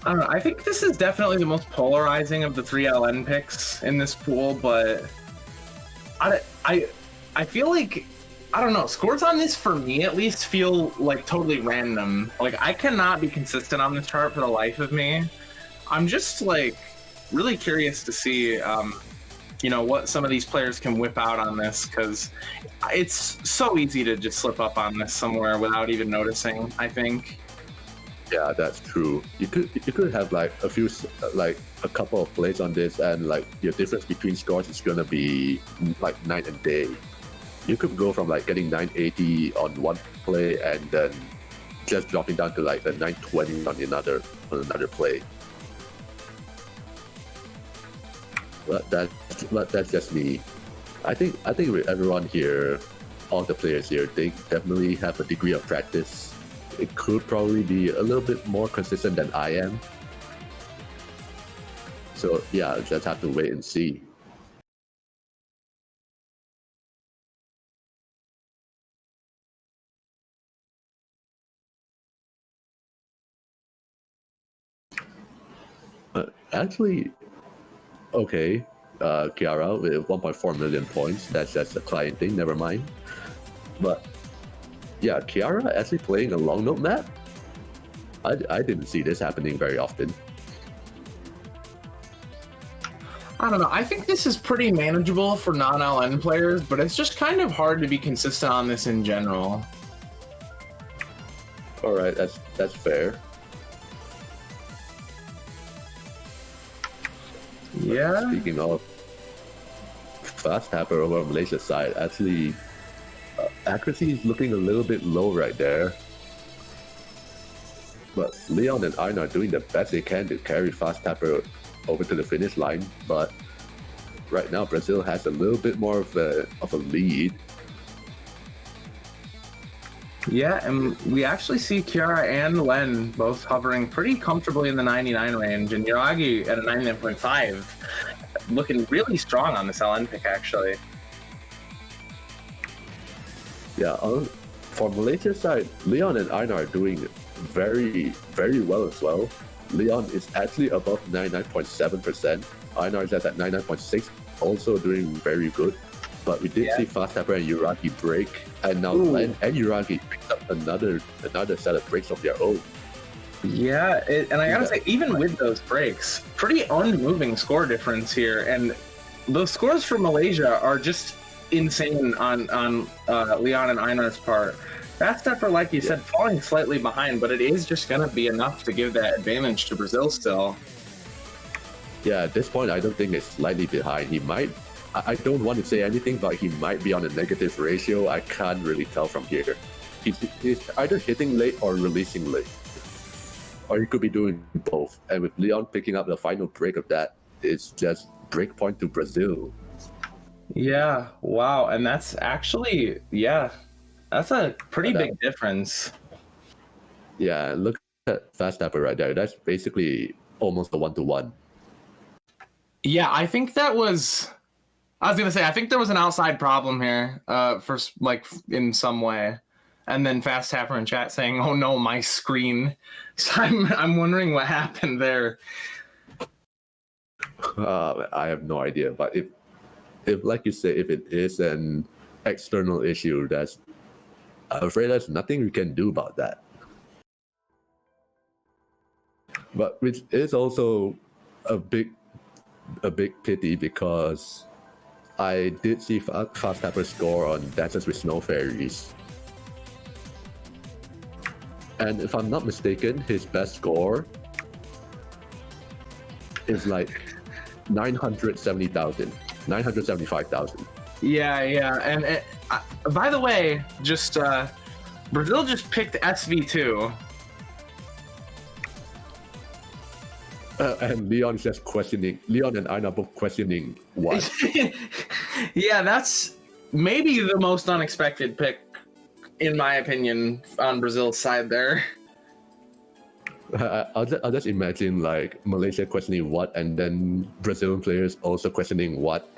I don't know. I think this is definitely the most polarizing of the 3 LN picks in this pool, but I feel like, I don't know, scores on this for me at least feel like totally random. Like I cannot be consistent on this chart for the life of me. I'm just like really curious to see what some of these players can whip out on this, because it's so easy to just slip up on this somewhere without even noticing, I think. Yeah, that's true. You could have like a couple of plays on this, and like your difference between scores is gonna be like night and day. You could go from like getting 980 on one play and then just dropping down to like a 920 on another play. But that's just me. I think with everyone here, all the players here, they definitely have a degree of practice. It could probably be a little bit more consistent than I am. So yeah, just have to wait and see. Actually, okay, Kiara with 1.4 million points. That's just a client thing. Never mind. But yeah, Kiara actually playing a long note map. I didn't see this happening very often. I don't know. I think this is pretty manageable for non-LN players, but it's just kind of hard to be consistent on this in general. All right, that's fair. Yeah. Speaking of fast tapper over on Malaysia's side, actually, accuracy is looking a little bit low right there. But Leon and Aina are doing the best they can to carry fast tapper over to the finish line. But right now, Brazil has a little bit more of a lead. Yeah, and we actually see Kiara and Len both hovering pretty comfortably in the 99 range, and Yuragi at a 99.5, looking really strong on this LN pick, actually. Yeah, for Malaysia's side, Leon and Aina are doing very, very well as well. Leon is actually above 99.7%. Aina is at 99.6, also doing very good. But we did see Fast Tapper and Yuragi break, and now Len and Yuragi picked up another set of breaks of their own. Yeah, and I gotta say, even with those breaks, pretty unmoving score difference here, and the scores for Malaysia are just insane on Leon and Einar's part. Fast Tapper, like you said, falling slightly behind, but it is just gonna be enough to give that advantage to Brazil still. Yeah, at this point, I don't think it's slightly behind. He might. I don't want to say anything, but he might be on a negative ratio. I can't really tell from here. He's either hitting late or releasing late. Or he could be doing both. And with Leon picking up the final break of that, it's just break point to Brazil. Yeah, wow. And that's actually, that's a pretty big difference. Yeah, look at Fast Tapper right there. That's basically almost a 1-to-1. Yeah, I think that was... I was gonna say, I think there was an outside problem here, in some way, and then Fast Tapper in chat saying, "Oh no, my screen." So I'm wondering what happened there. I have no idea, but if like you say, if it is an external issue, I'm afraid there's nothing we can do about that. But which is also a big pity, because I did see Fast Tapper score on Dances with Snow Fairies. And if I'm not mistaken, his best score is like 970,000, 975,000. Yeah, and by the way, just Brazil just picked SV2. And Leon is just questioning. Leon and Aina both questioning what. Yeah, that's maybe the most unexpected pick, in my opinion, on Brazil's side there. I'll just imagine like Malaysia questioning what, and then Brazilian players also questioning what.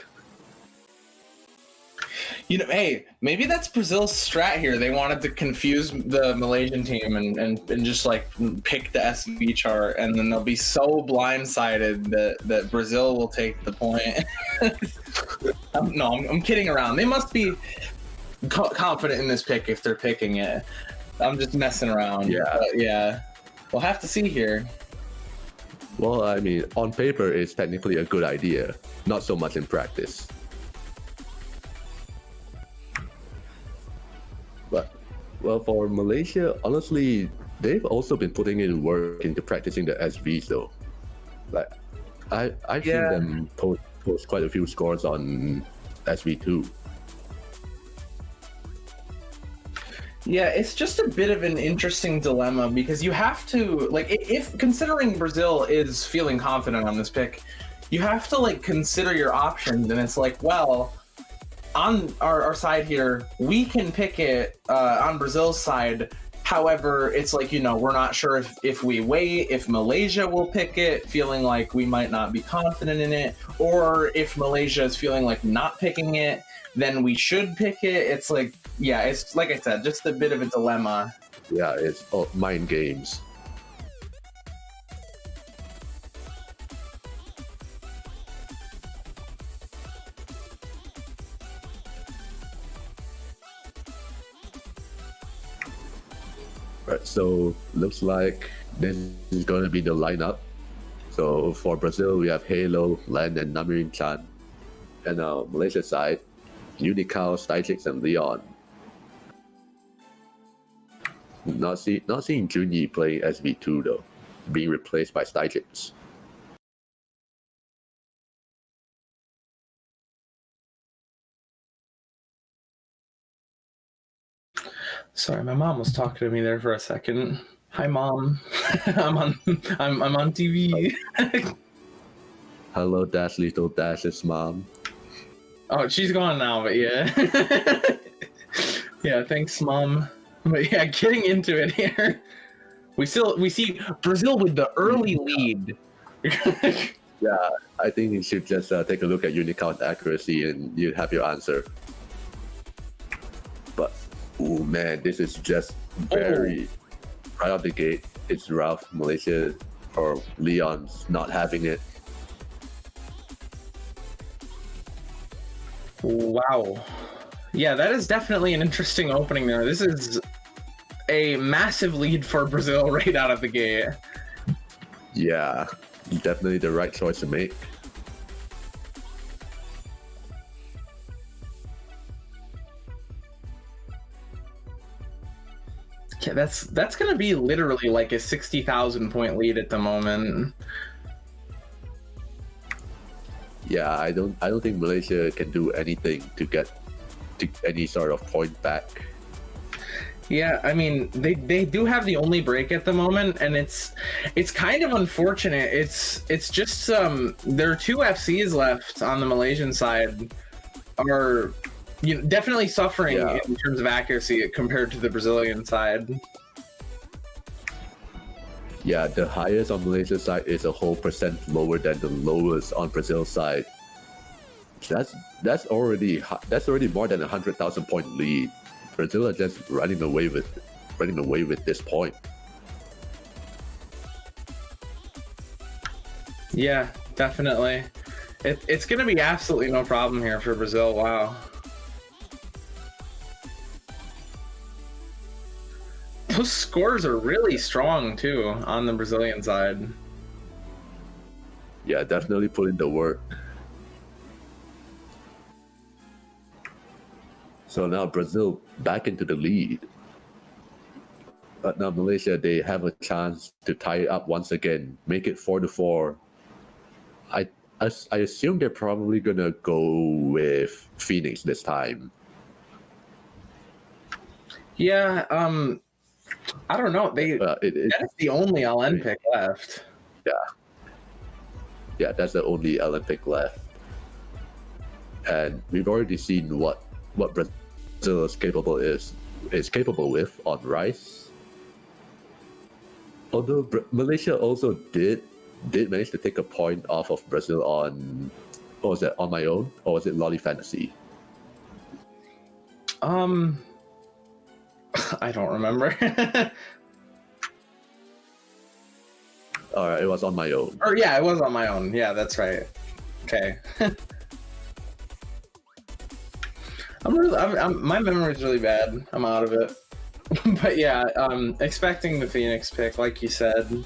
Hey, maybe that's Brazil's strat here. They wanted to confuse the Malaysian team and just like pick the SV chart, and then they'll be so blindsided that Brazil will take the point. I'm kidding around. They must be confident in this pick if they're picking it. I'm just messing around. Yeah. But yeah. We'll have to see here. Well, I mean, on paper, it's technically a good idea, not so much in practice. But, well, for Malaysia, honestly, they've also been putting in work into practicing the SVs, though. Like, I've seen Yeah. them post quite a few scores on SV2. Yeah, it's just a bit of an interesting dilemma because you have to, like, if considering Brazil is feeling confident on this pick, you have to, like, consider your options. And it's like, well, on our side here, we can pick it on Brazil's side. However, it's like, you know, we're not sure if we wait, if Malaysia will pick it, feeling like we might not be confident in it, or if Malaysia is feeling like not picking it, then we should pick it. It's like, yeah, it's like I said, just a bit of a dilemma. Yeah, it's mind games. Right, so looks like this is going to be the lineup. So for Brazil, we have Halo, Len, and Namirin Chan. And Malaysia side, Unical, Stygix, and Leon. Not seeing Junyi playing SV2 though, being replaced by Stygix. Sorry, my mom was talking to me there for a second. Hi, Mom. I'm on TV. Hello, Dash Little Dash's mom. Oh, she's gone now, but yeah. Yeah, thanks, Mom. But yeah, getting into it here. We see Brazil with the early lead. Yeah, I think you should just take a look at Unicount accuracy and you have your answer. But, oh man, this is just very right out the gate. It's rough. Malaysia or Leon's not having it. Wow. Yeah, that is definitely an interesting opening there. This is a massive lead for Brazil right out of the gate. Yeah, definitely the right choice to make. Yeah, that's gonna be literally like a 60,000 point lead at the moment. Yeah, I don't think Malaysia can do anything to get to any sort of point back. Yeah, I mean they do have the only break at the moment, and it's kind of unfortunate. It's just there are two FCs left on the Malaysian side are definitely suffering in terms of accuracy compared to the Brazilian side. Yeah, the highest on Malaysia's side is a whole percent lower than the lowest on Brazil's side. That's already more than 100,000 point lead. Brazil are just running away with this point. Yeah, definitely. It's going to be absolutely no problem here for Brazil. Wow. Those scores are really strong too on the Brazilian side. Yeah, definitely put in the work. So now Brazil back into the lead. But now Malaysia, they have a chance to tie it up once again, make it 4-4. I assume they're probably gonna go with Phoenix this time. Yeah, I don't know. That is the only LN pick left. Yeah, that's the only Olympic left. And we've already seen what Brazil is capable with on Rice. Although Malaysia also did manage to take a point off of Brazil on, what was that, On My Own, or was it Lolly Fantasy? I don't remember. All right, it was On My Own. Or yeah, it was On My Own. Yeah, that's right. Okay. My memory's really bad. I'm out of it. But yeah, expecting the Phoenix pick, like you said.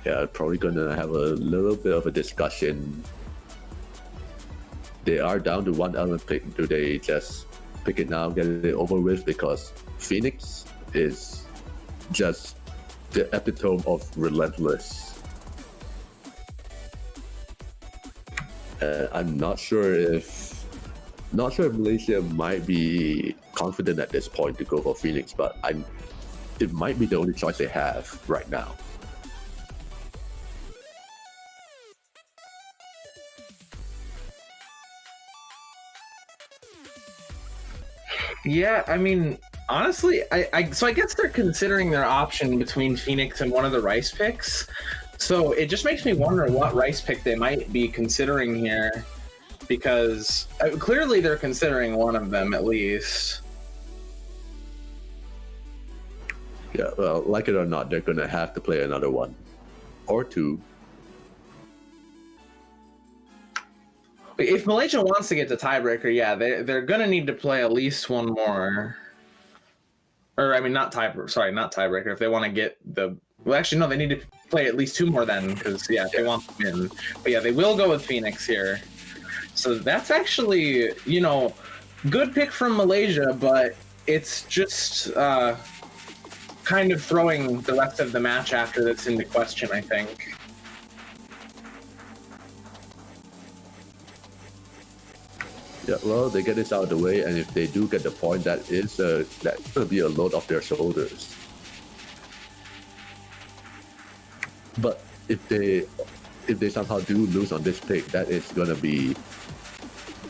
Yeah, probably gonna have a little bit of a discussion. They are down to one element pick. Do they just pick it now, get it over with? Because Phoenix is just the epitome of relentless. I'm not sure if Malaysia might be confident at this point to go for Phoenix, but it might be the only choice they have right now. Yeah, I mean, honestly, so I guess they're considering their option between Phoenix and one of the Rice picks. So it just makes me wonder what Rice pick they might be considering here, because clearly they're considering one of them at least. Yeah, well, like it or not, they're gonna have to play another one or two. If Malaysia wants to get to tiebreaker, yeah, they're gonna need to play at least one more. Or I mean, not tiebreaker. If they want to get well, actually, no, they need to play at least two more then, because if they want to win. But yeah, they will go with Phoenix here. So that's actually, good pick from Malaysia, but it's just kind of throwing the rest of the match after this into question, I think. Yeah, well, they get this out of the way, and if they do get the point, that's gonna be a load off their shoulders. But if they somehow do lose on this pick, that is gonna be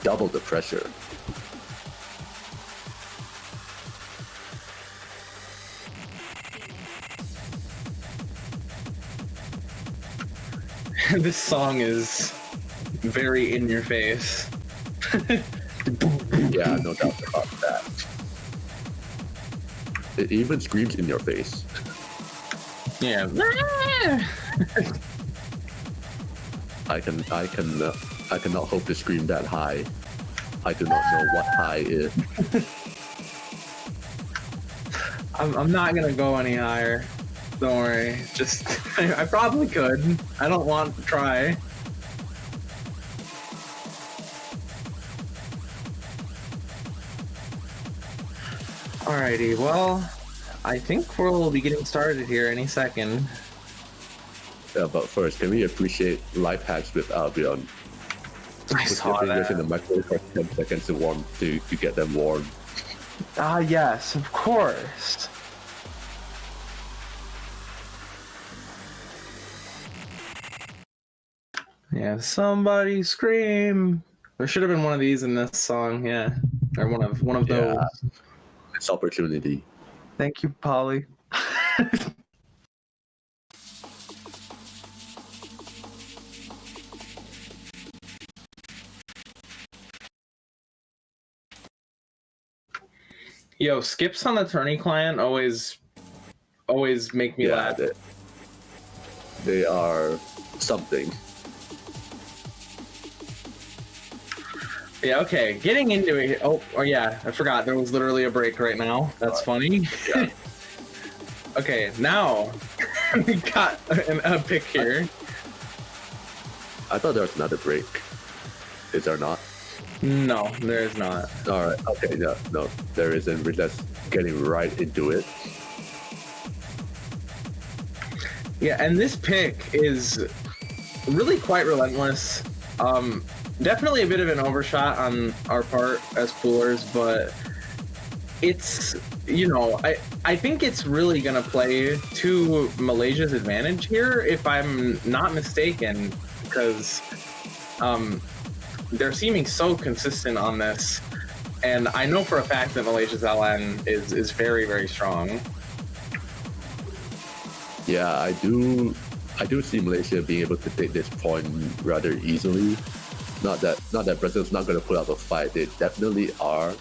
double the pressure. This song is very in your face. Yeah, no doubt about that. It even screams in your face. Yeah. I cannot hope to scream that high. I do not know what high is. I'm not gonna go any higher. Don't worry. Just I probably could. I don't want to try. Alrighty, well, I think we'll be getting started here any second. Yeah, but first, can we appreciate life hacks with Albion? I Put saw your fingers that. in the microwave for 10 seconds to get them warm. Ah, yes, of course. Yeah, somebody scream. There should have been one of these in this song, yeah. Or one of those. This opportunity. Thank you, Polly. Yo, skips on the tourney client always make me laugh. They are something. Yeah, okay. Getting into it. Oh, yeah. I forgot. There was literally a break right now. That's funny. Yeah. Okay, now we got a pick here. I thought there was another break. Is there not? No, there is not. All right. Okay. No, there isn't. We're just getting right into it. Yeah, and this pick is really quite relentless. Definitely a bit of an overshot on our part as poolers, but it's, I think it's really going to play to Malaysia's advantage here, if I'm not mistaken, because they're seeming so consistent on this, and I know for a fact that Malaysia's LN is very, very strong. Yeah, I do see Malaysia being able to take this point rather easily. Not that Brazil's not going to put up a fight. They definitely are.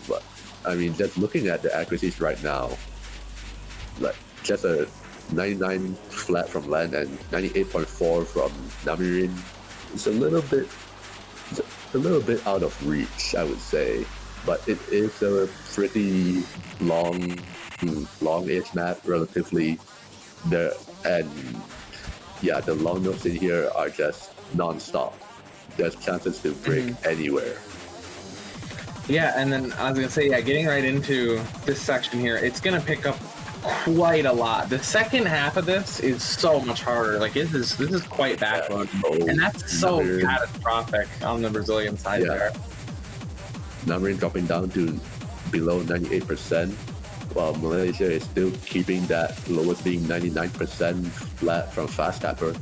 But I mean, just looking at the accuracies right now, like just a 99 flat from land and 98.4 from Namirin, it's a little bit out of reach, I would say. But it is a pretty long-ish map, relatively. And yeah, the long notes in here are just non-stop. There's chances to break anywhere. Yeah, and then I was gonna say, yeah, getting right into this section here, it's gonna pick up quite a lot. The second half of this is so much harder. Like this is quite backloaded, and that's so catastrophic on the Brazilian side there. Numbering dropping down to below 98%, while Malaysia is still keeping that lowest being 99% flat from Fast Tapper.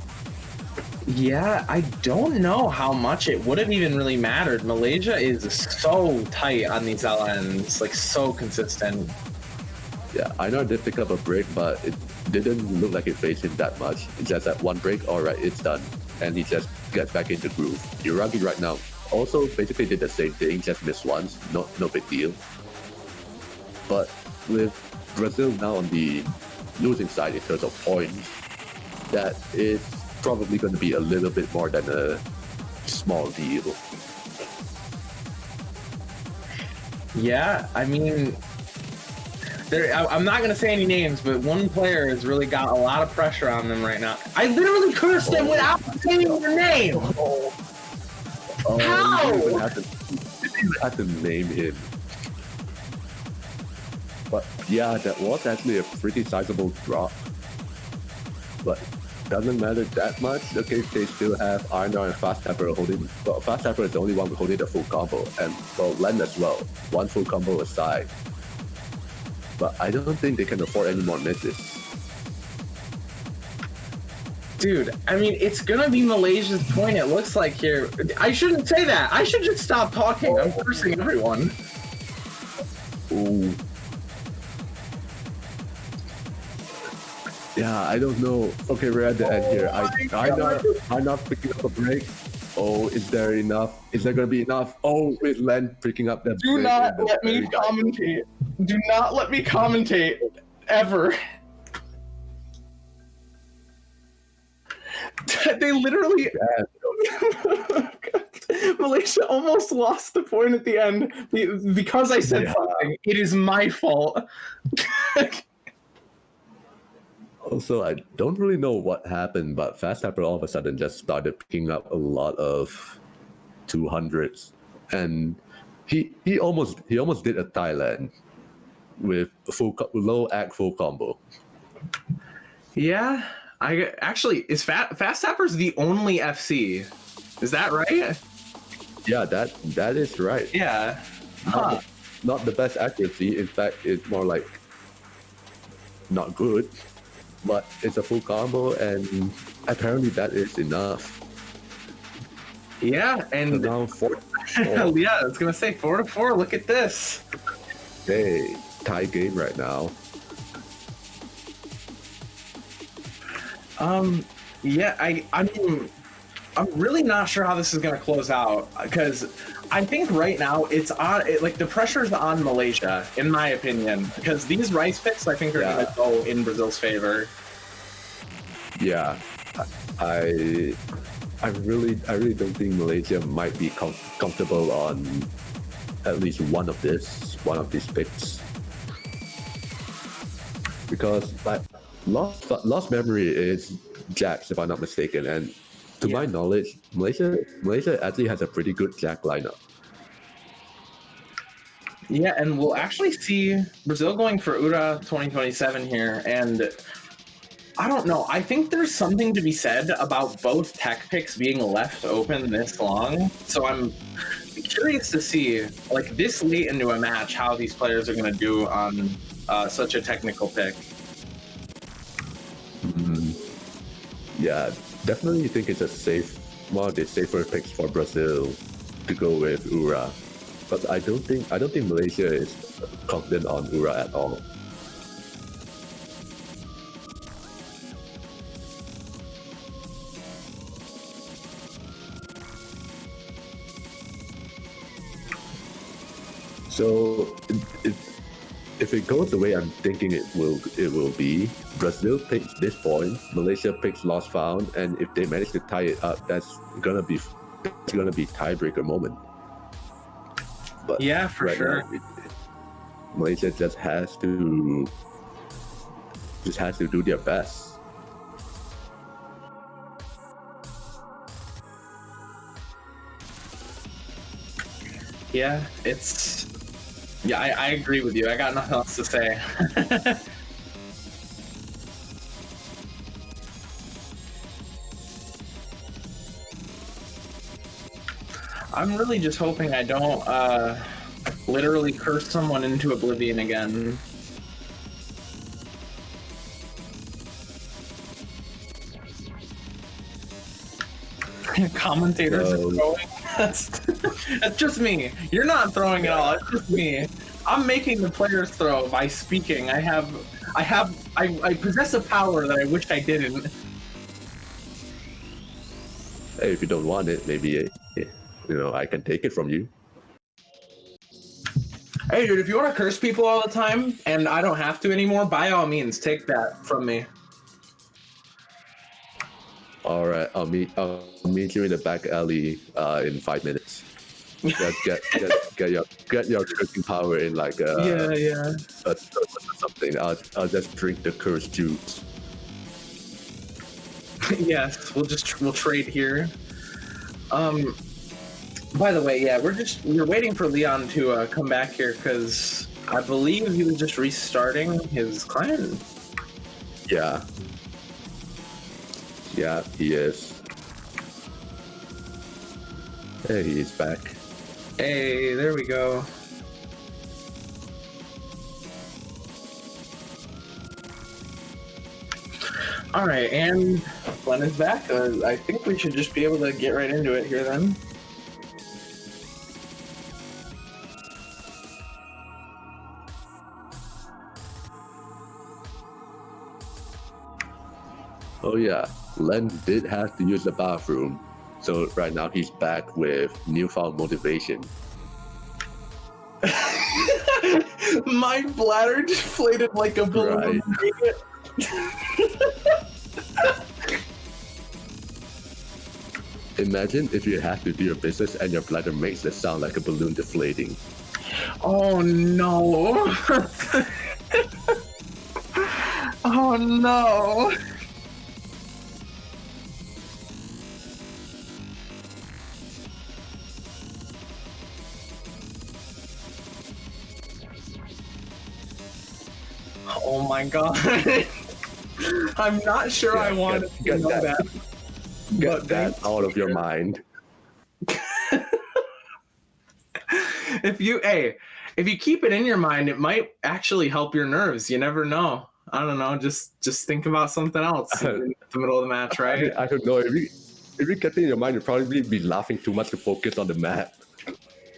Yeah, I don't know how much it would have even really mattered. Malaysia is so tight on these LNs, like so consistent. Yeah, I know it did pick up a break, but it didn't look like it phased him that much. It's just that one break, alright, it's done. And he just gets back into groove. Iragi right now also basically did the same thing, just missed once, no big deal. But with Brazil now on the losing side in terms of points, that is probably going to be a little bit more than a small deal. Yeah, I mean, I'm not going to say any names, but one player has really got a lot of pressure on them right now. I literally cursed them without saying their name! How? You even have to name him. But yeah, that was actually a pretty sizable drop. But doesn't matter that much. Okay, they still have Arnar and Fast Tapper holding. Well, Fast Tapper is the only one holding the full combo, and well, Len as well. One full combo aside. But I don't think they can afford any more misses. Dude, I mean, it's gonna be Malaysia's point, it looks like here. I shouldn't say that. I should just stop talking. I'm cursing everyone. Ooh. Yeah, I don't know. Okay, we're at the end here. I'm not picking up a break. Oh, is there enough? Is there gonna be enough? Oh, with Len picking up that. Do not let me commentate. Do not let me commentate ever. They literally. Malaysia almost lost the point at the end because I said something. It is my fault. Also, I don't really know what happened, but Fast Tapper all of a sudden just started picking up a lot of 200s, and he almost did a Thailand with low ag full combo. Yeah, I actually is Fast Tapper's the only FC. Is that right? Yeah, that is right. Yeah. Not the best accuracy. In fact, it's more like not good. But it's a full combo, and apparently that is enough. Yeah, and so now 4-4. Yeah, I was gonna say 4-4. Look at this. Hey, tie game right now. Yeah, I'm really not sure how this is gonna close out because I think right now it's like the pressure's on Malaysia, in my opinion, because these rice picks I think are gonna go in Brazil's favor. Yeah, I really don't think Malaysia might be comfortable on at least one of these picks, because like lost memory is Jacks, if I'm not mistaken, and to my knowledge, Malaysia actually has a pretty good Jack lineup. Yeah, and we'll actually see Brazil going for URA 2027 here, and I don't know. I think there's something to be said about both tech picks being left open this long. So I'm curious to see, like this late into a match, how these players are going to do on such a technical pick. Yeah, definitely think it's one of the safer picks for Brazil to go with URA. But I don't think Malaysia is confident on URA at all. So if it goes the way I'm thinking it will be, Brazil picks this point, Malaysia picks lost found, and if they manage to tie it up, that's gonna be tiebreaker moment. But yeah, for sure. Now, Malaysia just has to do their best. Yeah, it's. Yeah, I agree with you. I got nothing else to say. I'm really just hoping I don't literally curse someone into oblivion again. Commentators are throwing. That's just me. You're not throwing at all. It's just me. I'm making the players throw by speaking. I possess a power that I wish I didn't. Hey, if you don't want it, maybe I can take it from you. Hey, dude, if you want to curse people all the time and I don't have to anymore, by all means, take that from me. All right, I'll meet you in the back alley in 5 minutes. Just get your cursing power in like Yeah. something. I'll just drink the curse juice. Yes, we'll trade here. By the way, yeah, we're waiting for Leon to come back here because I believe he was just restarting his client. Yeah. Yeah, he is. Hey, he's back. Hey, there we go. All right, and Lennon's back. I think we should just be able to get right into it here then. Oh yeah, Len did have to use the bathroom, so right now he's back with newfound motivation. My bladder deflated like a balloon. Right. Imagine if you had to do your business and your bladder makes it sound like a balloon deflating. Oh no! Oh no! Oh my god! I'm not sure I wanted to know that. Get that out of your mind. If you keep it in your mind, it might actually help your nerves. You never know. I don't know. Just think about something else in the middle of the match, right? I don't know. If you get it in your mind, you'll probably be laughing too much to focus on the map.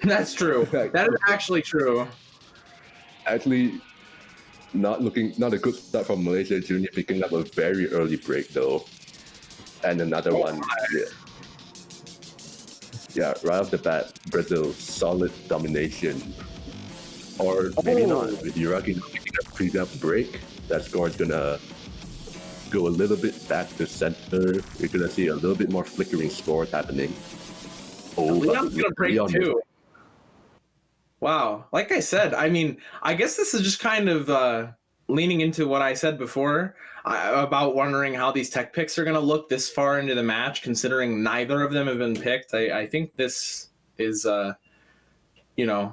That's true. That is actually true. Actually, not a good start from Malaysia Junior, picking up a very early break though. And another one. Yeah, right off the bat, Brazil, solid domination. Or maybe not. With Iraqi picking up pretty up break, that score is gonna go a little bit back to center. You're gonna see a little bit more flickering scores happening. Oh, Leon's gonna break too. Wow. Like I said, I mean, I guess this is just kind of leaning into what I said before about wondering how these tech picks are going to look this far into the match, considering neither of them have been picked. I think this is,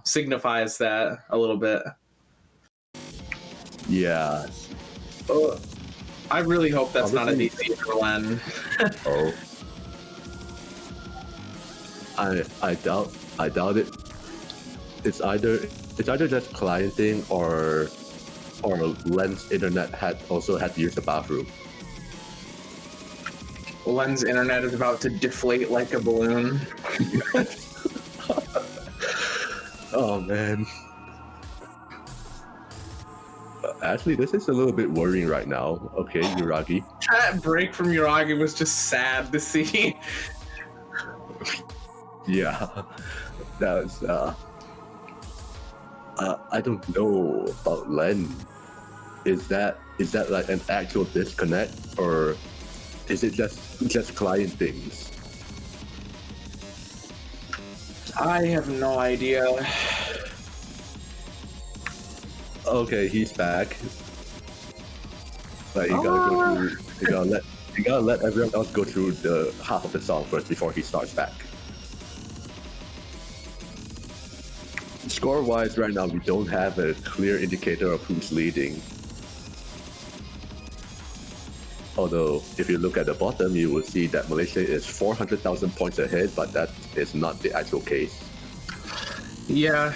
signifies that a little bit. Yeah. I really hope that's not a DC for Len. Oh. I doubt it. It's either just clienting or Len's internet also had to use the bathroom. Len's internet is about to deflate like a balloon. Oh man. Actually, this is a little bit worrying right now. Okay, Yuragi. That break from Yuragi was just sad to see. Yeah, that was. I don't know about Len. Is that like an actual disconnect, or is it just client things? I have no idea. Okay, he's back. But you gotta go through. You gotta let everyone else go through the half of the song first before he starts back. Score-wise, right now we don't have a clear indicator of who's leading. Although, if you look at the bottom, you will see that Malaysia is 400,000 points ahead, but that is not the actual case. Yeah.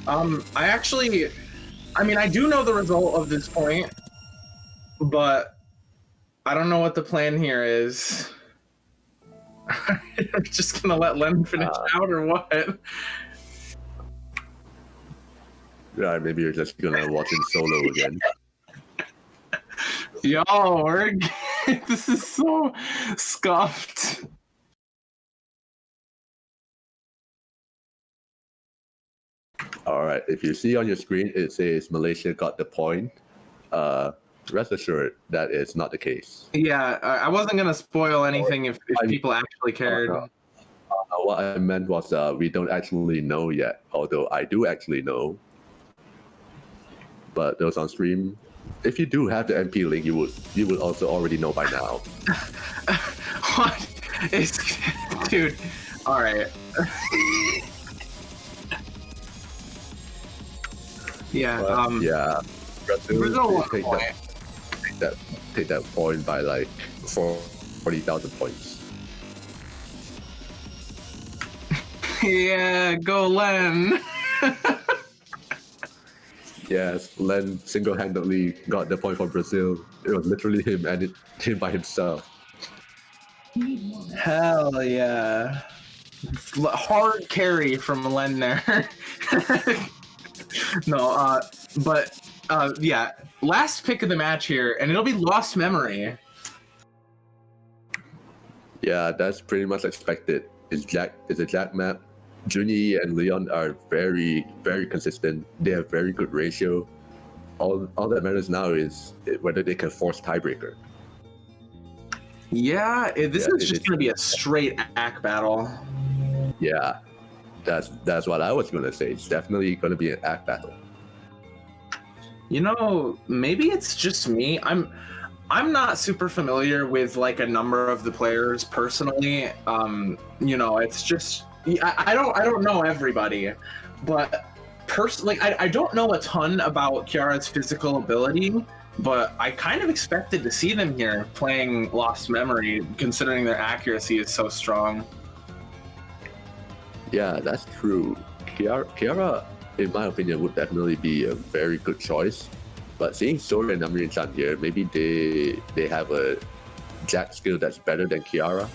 I do know the result of this point, but I don't know what the plan here is. We're just gonna let Len finish out or what? Yeah, maybe you're just gonna watch him solo again. Yo, this is so scuffed. All right, if you see on your screen, it says Malaysia got the point. Rest assured that is not the case. Yeah, I wasn't gonna spoil anything if people actually cared. What I meant was we don't actually know yet, although I do actually know. But those on stream, if you do have the MP link, you would also already know by now. What? Dude, all right. Yeah. But, yeah. Brazil take that point by like 40,000 points. Yeah, go Len. Yes, Len single-handedly got the point for Brazil. It was literally him and him by himself. Hell yeah. Hard carry from Len there. No, but yeah, last pick of the match here, and it'll be Lost Memory. Yeah, that's pretty much expected. It's a Jack map. Juni and Leon are very, very consistent. They have very good ratio. All that matters now is whether they can force tiebreaker. Yeah, this is just going to be a straight ACK battle. Yeah, that's what I was going to say. It's definitely going to be an ACK battle. You know, maybe it's just me. I'm not super familiar with like a number of the players personally. You know, it's just I don't know everybody, but I don't know a ton about Kiara's physical ability, but I kind of expected to see them here playing Lost Memory, considering their accuracy is so strong. Yeah, that's true. Kiara, in my opinion, would definitely be a very good choice. But seeing Sora and Namri-chan here, maybe they have a Jack skill that's better than Kiara.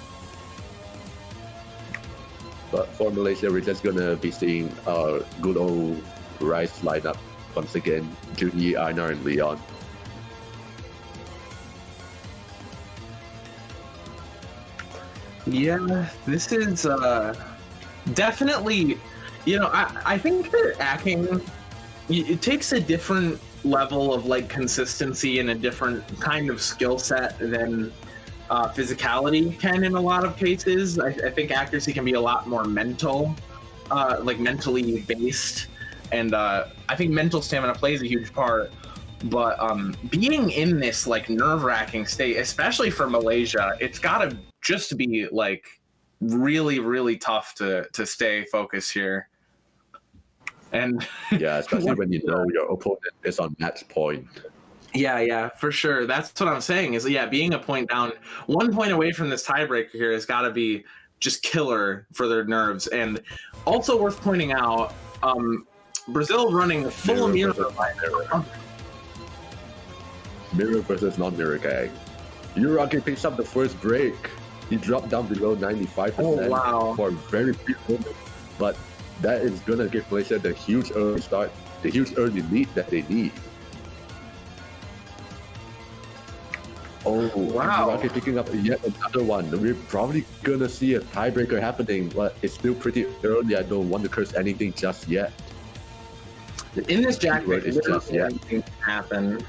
But for Malaysia, we're just gonna be seeing our good old Rice lineup once again: Juni, Einar, and Leon. Yeah, this is definitely, you know, I think that hacking, it takes a different level of like consistency and a different kind of skill set than physicality can in a lot of cases. I think accuracy can be a lot more mental, like mentally based, and I think mental stamina plays a huge part. But being in this like nerve-wracking state, especially for Malaysia, it's gotta just be like really, really tough to stay focused here. And yeah, especially when you know your opponent is on match point. Yeah, for sure. That's what I'm saying is, yeah, being a point down, 1 point away from this tiebreaker here has got to be just killer for their nerves. And also worth pointing out, Brazil running full mirror versus non-mirror gang. Yuraki picks up the first break. He dropped down below 95% for a very brief moment. But that is going to give Malaysia the huge early start, the huge early lead that they need. Oh, wow. Yuraki picking up yet another one. We're probably going to see a tiebreaker happening, but it's still pretty early. I don't want to curse anything just yet. In this jacket, it's just yet. Anything can happen.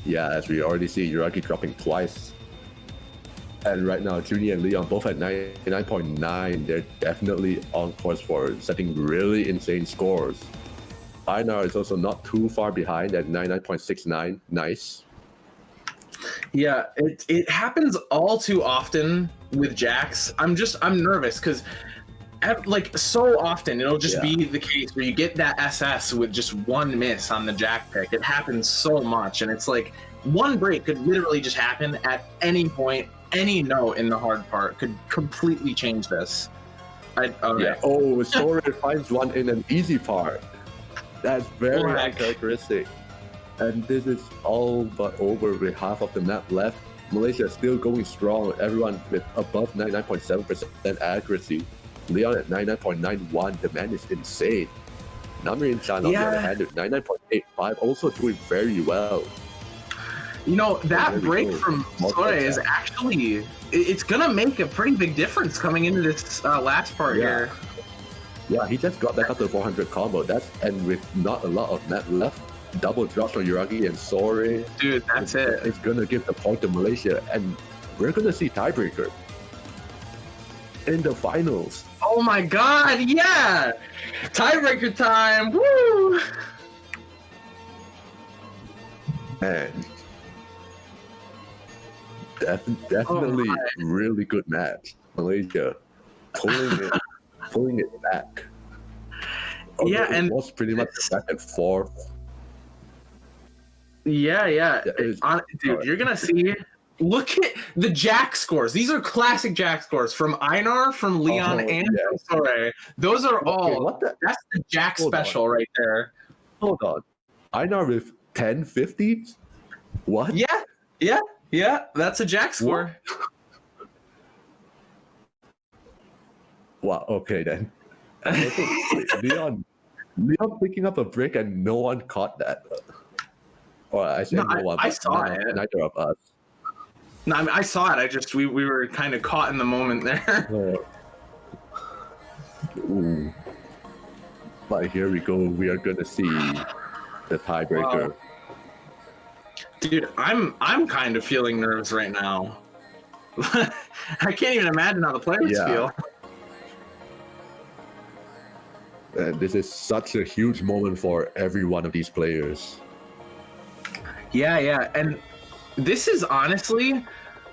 Yeah, as we already see, Yuraki dropping twice. And right now, Juni and Leon both at 99.9. They're definitely on course for setting really insane scores. Einar is also not too far behind at 99.69. Nice. Yeah, it happens all too often with Jax. I'm nervous because like so often it'll just Yeah. be the case where you get that SS with just one miss on the jack pick. It happens so much, and it's like one break could literally just happen at any point. Any note in the hard part could completely change this. Yeah. Oh, Sora finds one in an easy part. That's very Correct. uncharacteristic. And this is all but over with half of the map left. Malaysia is still going strong. Everyone with above 99.7% accuracy. Leon at 99.91. The man is insane. Namirin Chan on the other hand at 99.85, also doing very well. You know, that There we break go. from Multiple Sora is taps. actually, it's gonna make a pretty big difference coming into this last part Yeah. here. Yeah, he just got back up to 400 combo. And with not a lot of map left. Double drops from Yuragi and Sora. Dude, that's it. It's gonna give the point to Malaysia, and we're gonna see tiebreaker in the finals. Oh my god, yeah! Tiebreaker time, woo! And definitely my. really good match. Malaysia pulling it back. Yeah, Although and it was pretty much back and forth. Yeah. Yeah, it is- Dude, alright. you're gonna see. Look at the Jack scores. These are classic Jack scores from Einar, from Leon, Oh, and yeah. from Sore. Those are all. what the? That's the Jack Hold on. special right there. Hold on. Einar with 1050? What? Yeah. That's a Jack score. Wow. Okay then. Leon picking up a brick and no one caught that. Or I say No, no one. I but saw it. Neither of us. No, I mean, I saw it. I just we were kind of caught in the moment there. Ooh. But here we go. We are gonna see the tiebreaker. Wow. Dude, I'm kind of feeling nerves right now. I can't even imagine how the players Yeah. feel. And this is such a huge moment for every one of these players. Yeah, and this is honestly,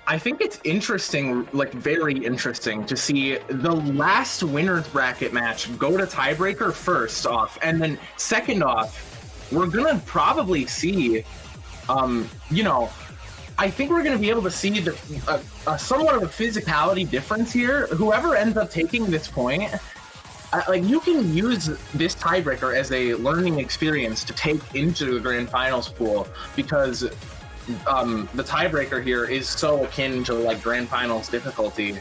I think it's interesting, like very interesting to see the last winner's bracket match go to tiebreaker first off, and then second off, we're gonna probably see, I think we're gonna be able to see a somewhat of a physicality difference here. Whoever ends up taking this point, like you can use this tiebreaker as a learning experience to take into the grand finals pool, because the tiebreaker here is so akin to like grand finals difficulty.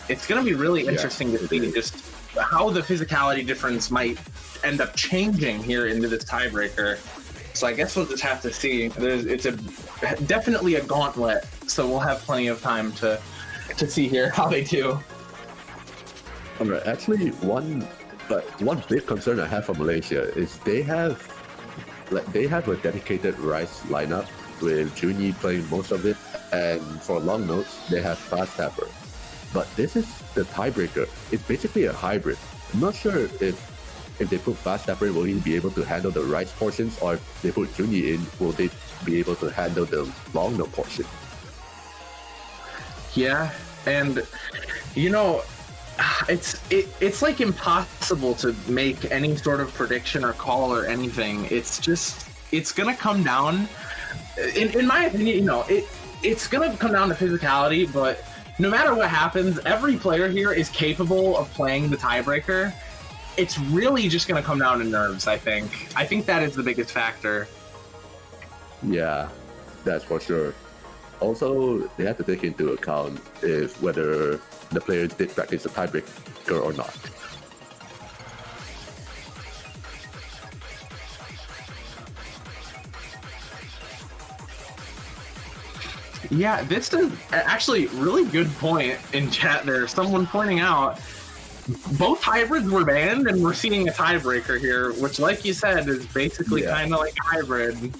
It's going to be really interesting to see just how the physicality difference might end up changing here into this tiebreaker. So I guess we'll just have to see. It's definitely a gauntlet, so we'll have plenty of time to see here how they do. Alright, actually, one big concern I have for Malaysia is they have a dedicated Rice lineup with Junyi playing most of it, and for long notes they have Fast Tapper. But this is the tiebreaker. It's basically a hybrid. I'm not sure if they put Fast Tapper, will he be able to handle the Rice portions, or if they put Junyi in, will they be able to handle the long note portion? Yeah, and it's like impossible to make any sort of prediction or call or anything. It's gonna come down, in my opinion, it's gonna come down to physicality, but no matter what happens, every player here is capable of playing the tiebreaker. It's really just gonna come down to nerves, I think. I think that is the biggest factor. Yeah, that's for sure. Also, they have to take into account whether the players did practice a tiebreaker or not. Yeah, this is actually really good point in chat there. Someone pointing out both hybrids were banned, and we're seeing a tiebreaker here, which, like you said, is basically kind of like a hybrid.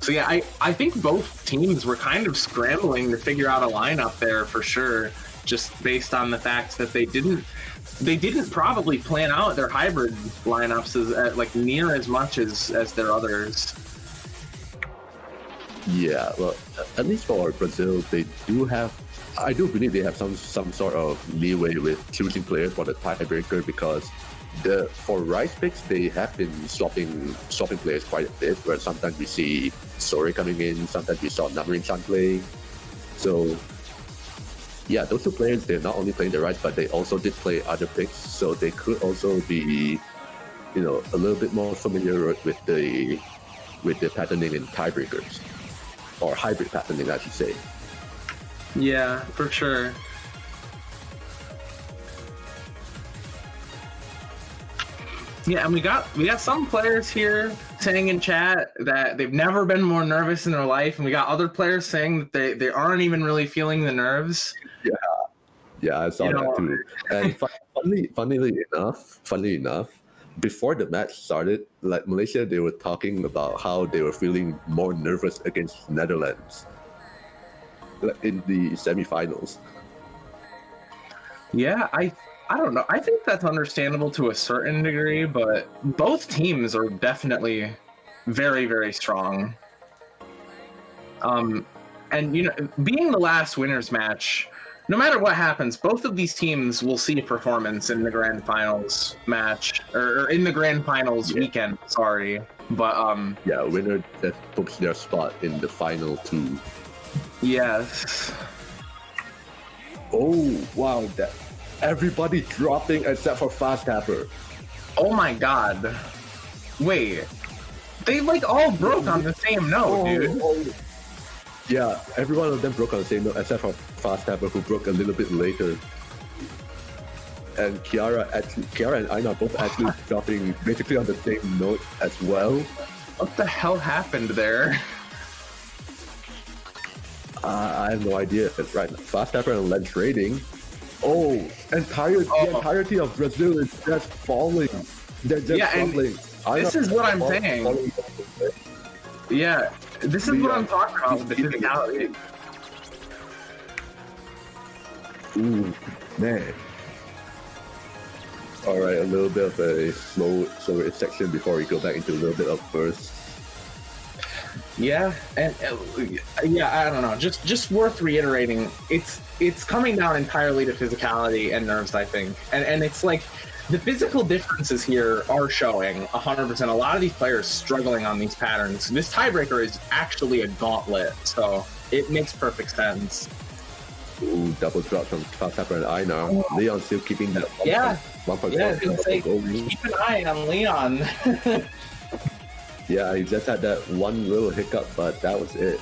So yeah, I think both teams were kind of scrambling to figure out a lineup there for sure, just based on the fact that they didn't probably plan out their hybrid lineups as like near as much as their others. Yeah, well, at least for Brazil, they do have I do believe they have some sort of leeway with choosing players for the tiebreaker because for Rice picks they have been swapping players quite a bit. Where sometimes we see Sori coming in, sometimes we saw Namarin Chan playing. So yeah, those two players, they're not only playing the Rice, but they also did play other picks, so they could also be, a little bit more familiar with the patterning in tiebreakers or hybrid patterning, I should say. Yeah, for sure. Yeah, and we got some players here saying in chat that they've never been more nervous in their life, and we got other players saying that they aren't even really feeling the nerves. Yeah, I saw that too. And funnily enough, before the match started, like Malaysia, they were talking about how they were feeling more nervous against Netherlands, like in the semifinals. Yeah, I don't know. I think that's understandable to a certain degree, but both teams are definitely very, very strong. And being the last winners match, no matter what happens, both of these teams will see a performance in the grand finals match or in the grand finals weekend. Sorry, but winner that books their spot in the final two. Yes. Oh wow! That everybody dropping except for Fast Tapper. Oh my god! Wait, they all broke on the same note, dude. Yeah, every one of them broke on the same note except for Fast Tapper, who broke a little bit later. And Kiara and Aina both actually dropping basically on the same note as well. What the hell happened there? I have no idea. Right, Fast Tapper and Len trading. The entirety of Brazil is just falling. They're just falling. This is what I'm saying. Yeah, this is what I'm talking about with the physicality. Ooh, man. All right, a little bit of a slower section before we go back into a little bit of burst. Yeah, and I don't know. Just worth reiterating. It's coming down entirely to physicality and nerves, I think, and it's like the physical differences here are showing 100%. A lot of these players struggling on these patterns. This tiebreaker is actually a gauntlet, so it makes perfect sense. Ooh, double drop from Fast Tapper and Einar. Leon still keeping that. I was gonna say, keep an eye on Leon. Yeah, he just had that one little hiccup, but that was it.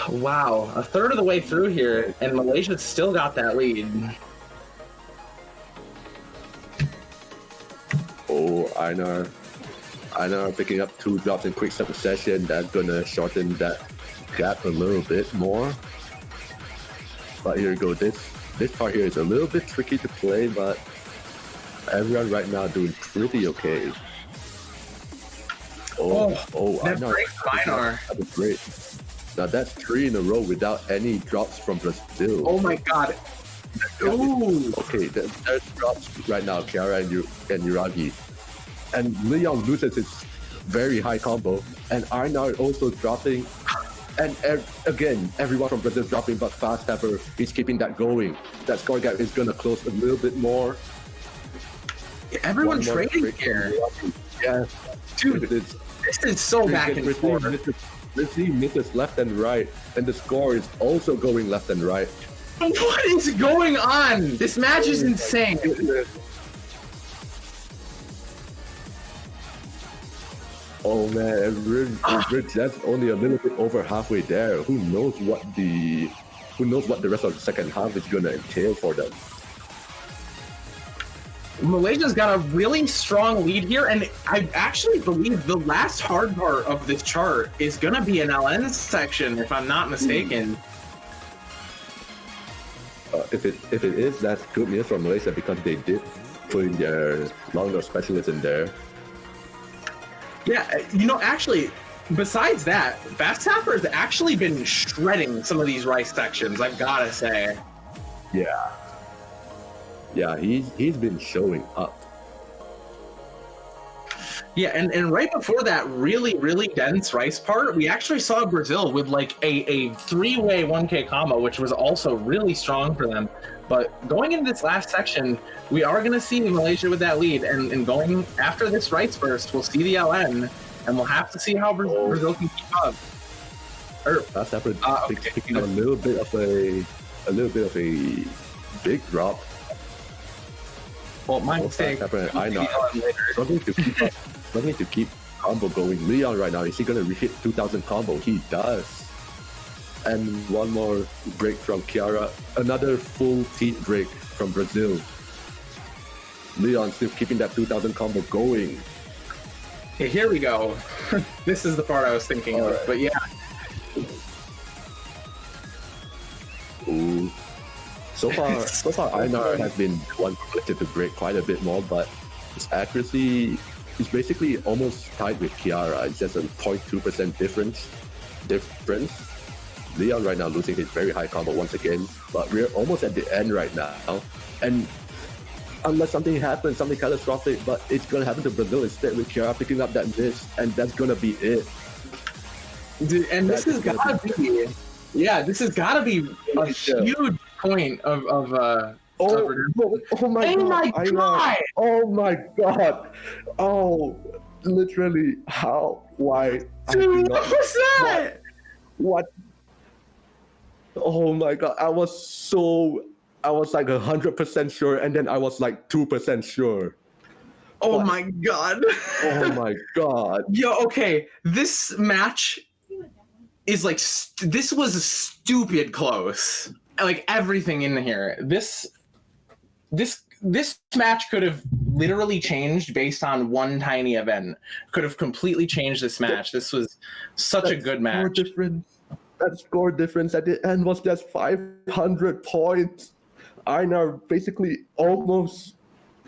Wow, a third of the way through here, and Malaysia still got that lead. Oh, Einar picking up 2 drops in quick succession. That's gonna shorten that gap a little bit more. But here we go. This part here is a little bit tricky to play, but everyone right now doing pretty okay. That breaks Einar. That was great. Now that's 3 in a row without any drops from Brazil. Oh my god. Ooh. Okay, there's drops right now, Kiara and Yuragi. And Leon loses his very high combo. And Einar also dropping. And again, everyone from Brazil is dropping, but Fast Tapper, he's keeping that going. That score gap is going to close a little bit more. Everyone trading here. Yeah. Dude, this is so back and forth. Let's see misses left and right, and the score is also going left and right. What is going on? This match is insane. Oh man, we're just only a little bit over halfway there. Who knows what the rest of the second half is gonna entail for them. Malaysia's got a really strong lead here, and I actually believe the last hard part of this chart is going to be an LN section, if I'm not mistaken. If it is, that's good news for Malaysia because they did put in their long specialist in there. Yeah, actually, besides that, Fast Tapper has actually been shredding some of these rice sections, I've got to say. Yeah, he's been showing up. Yeah, and right before that really, really dense rice part, we actually saw Brazil with like a three-way 1K combo, which was also really strong for them. But going into this last section, we are going to see Malaysia with that lead, and going after this rice burst, we'll see the LN, and we'll have to see how Brazil can keep up. That's after okay. picking a little bit of a big drop. Well, my mistake. Struggling to keep combo going. Leon right now, is he gonna hit 2,000 combo? He does. And one more break from Kiara. Another full team break from Brazil. Leon still keeping that 2,000 combo going. Okay, here we go. This is the part I was thinking of, but yeah. Ooh. So far, Einar has been one collected to break quite a bit more, but his accuracy is basically almost tied with Kiara. It's just a 0.2% difference. Leon right now losing his very high combo once again, but we're almost at the end right now. And unless something happens, something catastrophic, but it's gonna happen to Brazil instead with Kiara picking up that miss, and that's gonna be it. Dude, and this has gotta be, this has gotta be a huge point of oh my god! Oh my god! Oh, literally, how? Why? Dude, what was that? What? Oh my god! I was like 100% sure, and then I was like 2% sure. Oh my god! Oh my god! Yo, okay, this match is like this was stupid close. Like everything in here, this match could have literally changed based on one tiny event. Could have completely changed this match. This was such a good match. That score difference at the end was just 500 points. Einar basically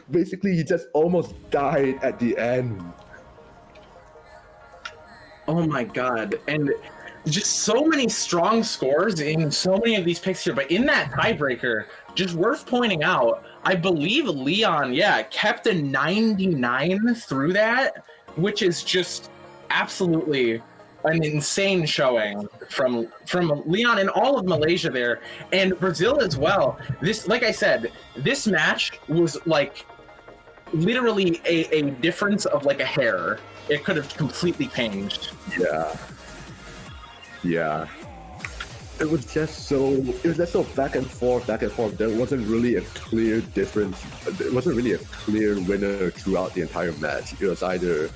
he just almost died at the end. Oh my god. And just so many strong scores in so many of these picks here, but in that tiebreaker, just worth pointing out, I believe Leon, kept a 99 through that, which is just absolutely an insane showing from Leon and all of Malaysia there, and Brazil as well. This, like I said, this match was like literally a difference of like a hair. It could have completely changed. Yeah. It was just so back and forth. There wasn't really a clear difference. There wasn't really a clear winner throughout the entire match. It was either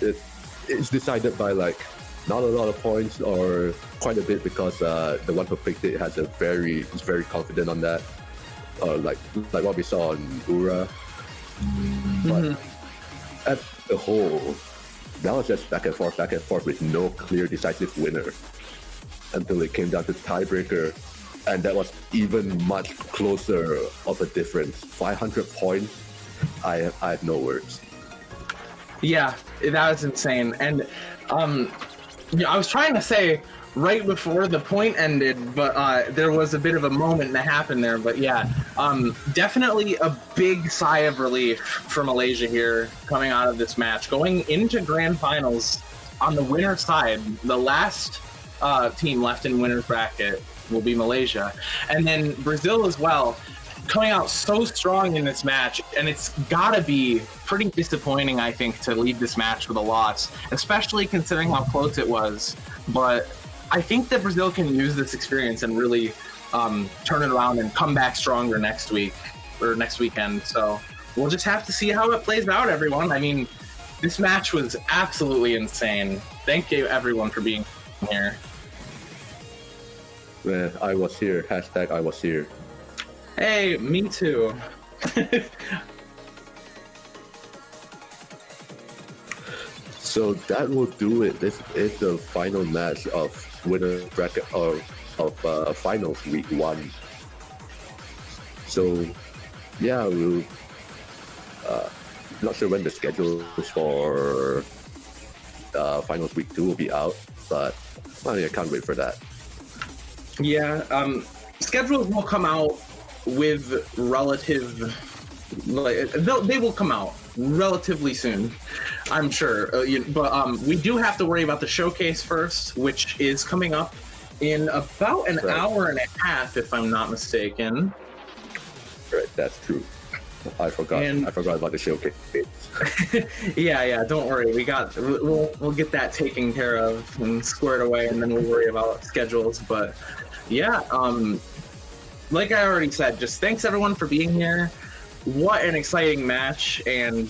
it's decided by like not a lot of points or quite a bit because the one who picked it is very confident on that. Like what we saw on Ura. But at the whole, that was just back and forth with no clear decisive winner until it came down to tiebreaker, and that was even much closer of a difference. 500 points. I have no words. Yeah, that was insane. And I was trying to say right before the point ended, but there was a bit of a moment that happened there. But definitely a big sigh of relief for Malaysia here coming out of this match. Going into grand finals on the winner side, the last team left in winner's bracket will be Malaysia. And then Brazil as well, coming out so strong in this match, and it's gotta be pretty disappointing, I think, to leave this match with a loss, especially considering how close it was. But I think that Brazil can use this experience and really turn it around and come back stronger next week or next weekend. So we'll just have to see how it plays out, everyone. I mean, this match was absolutely insane. Thank you, everyone, for being here. Man, I was here. Hashtag I was here. Hey, me too. So that will do it. This is the final match of winner bracket of finals week 1. So yeah, we'll not sure when the schedule for finals week 2 will be out, but I can't wait for that. Yeah, schedules will come out with relative like they will come out relatively soon, I'm sure. But we do have to worry about the showcase first, which is coming up in about an hour and a half, if I'm not mistaken. Right, that's true. I forgot about the showcase. Yeah, don't worry. We'll get that taken care of and squared away, and then we'll worry about schedules. But yeah, like I already said, just thanks everyone for being here. What an exciting match, and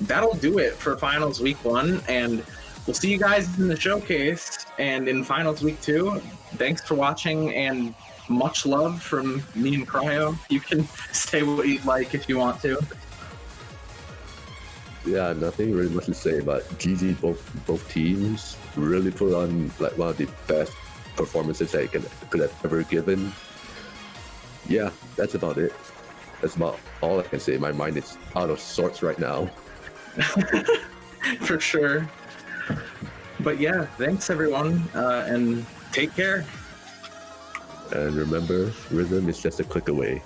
that'll do it for Finals Week 1, and we'll see you guys in the showcase and in Finals Week 2. Thanks for watching, and much love from me and Cryo. You can say what you'd like if you want to. Yeah, nothing really much to say, but GG both teams really put on like one of the best performances I could have ever given. Yeah, that's about it. That's about all I can say. My mind is out of sorts right now. For sure. But yeah, thanks everyone, and take care. And remember, rhythm is just a click away.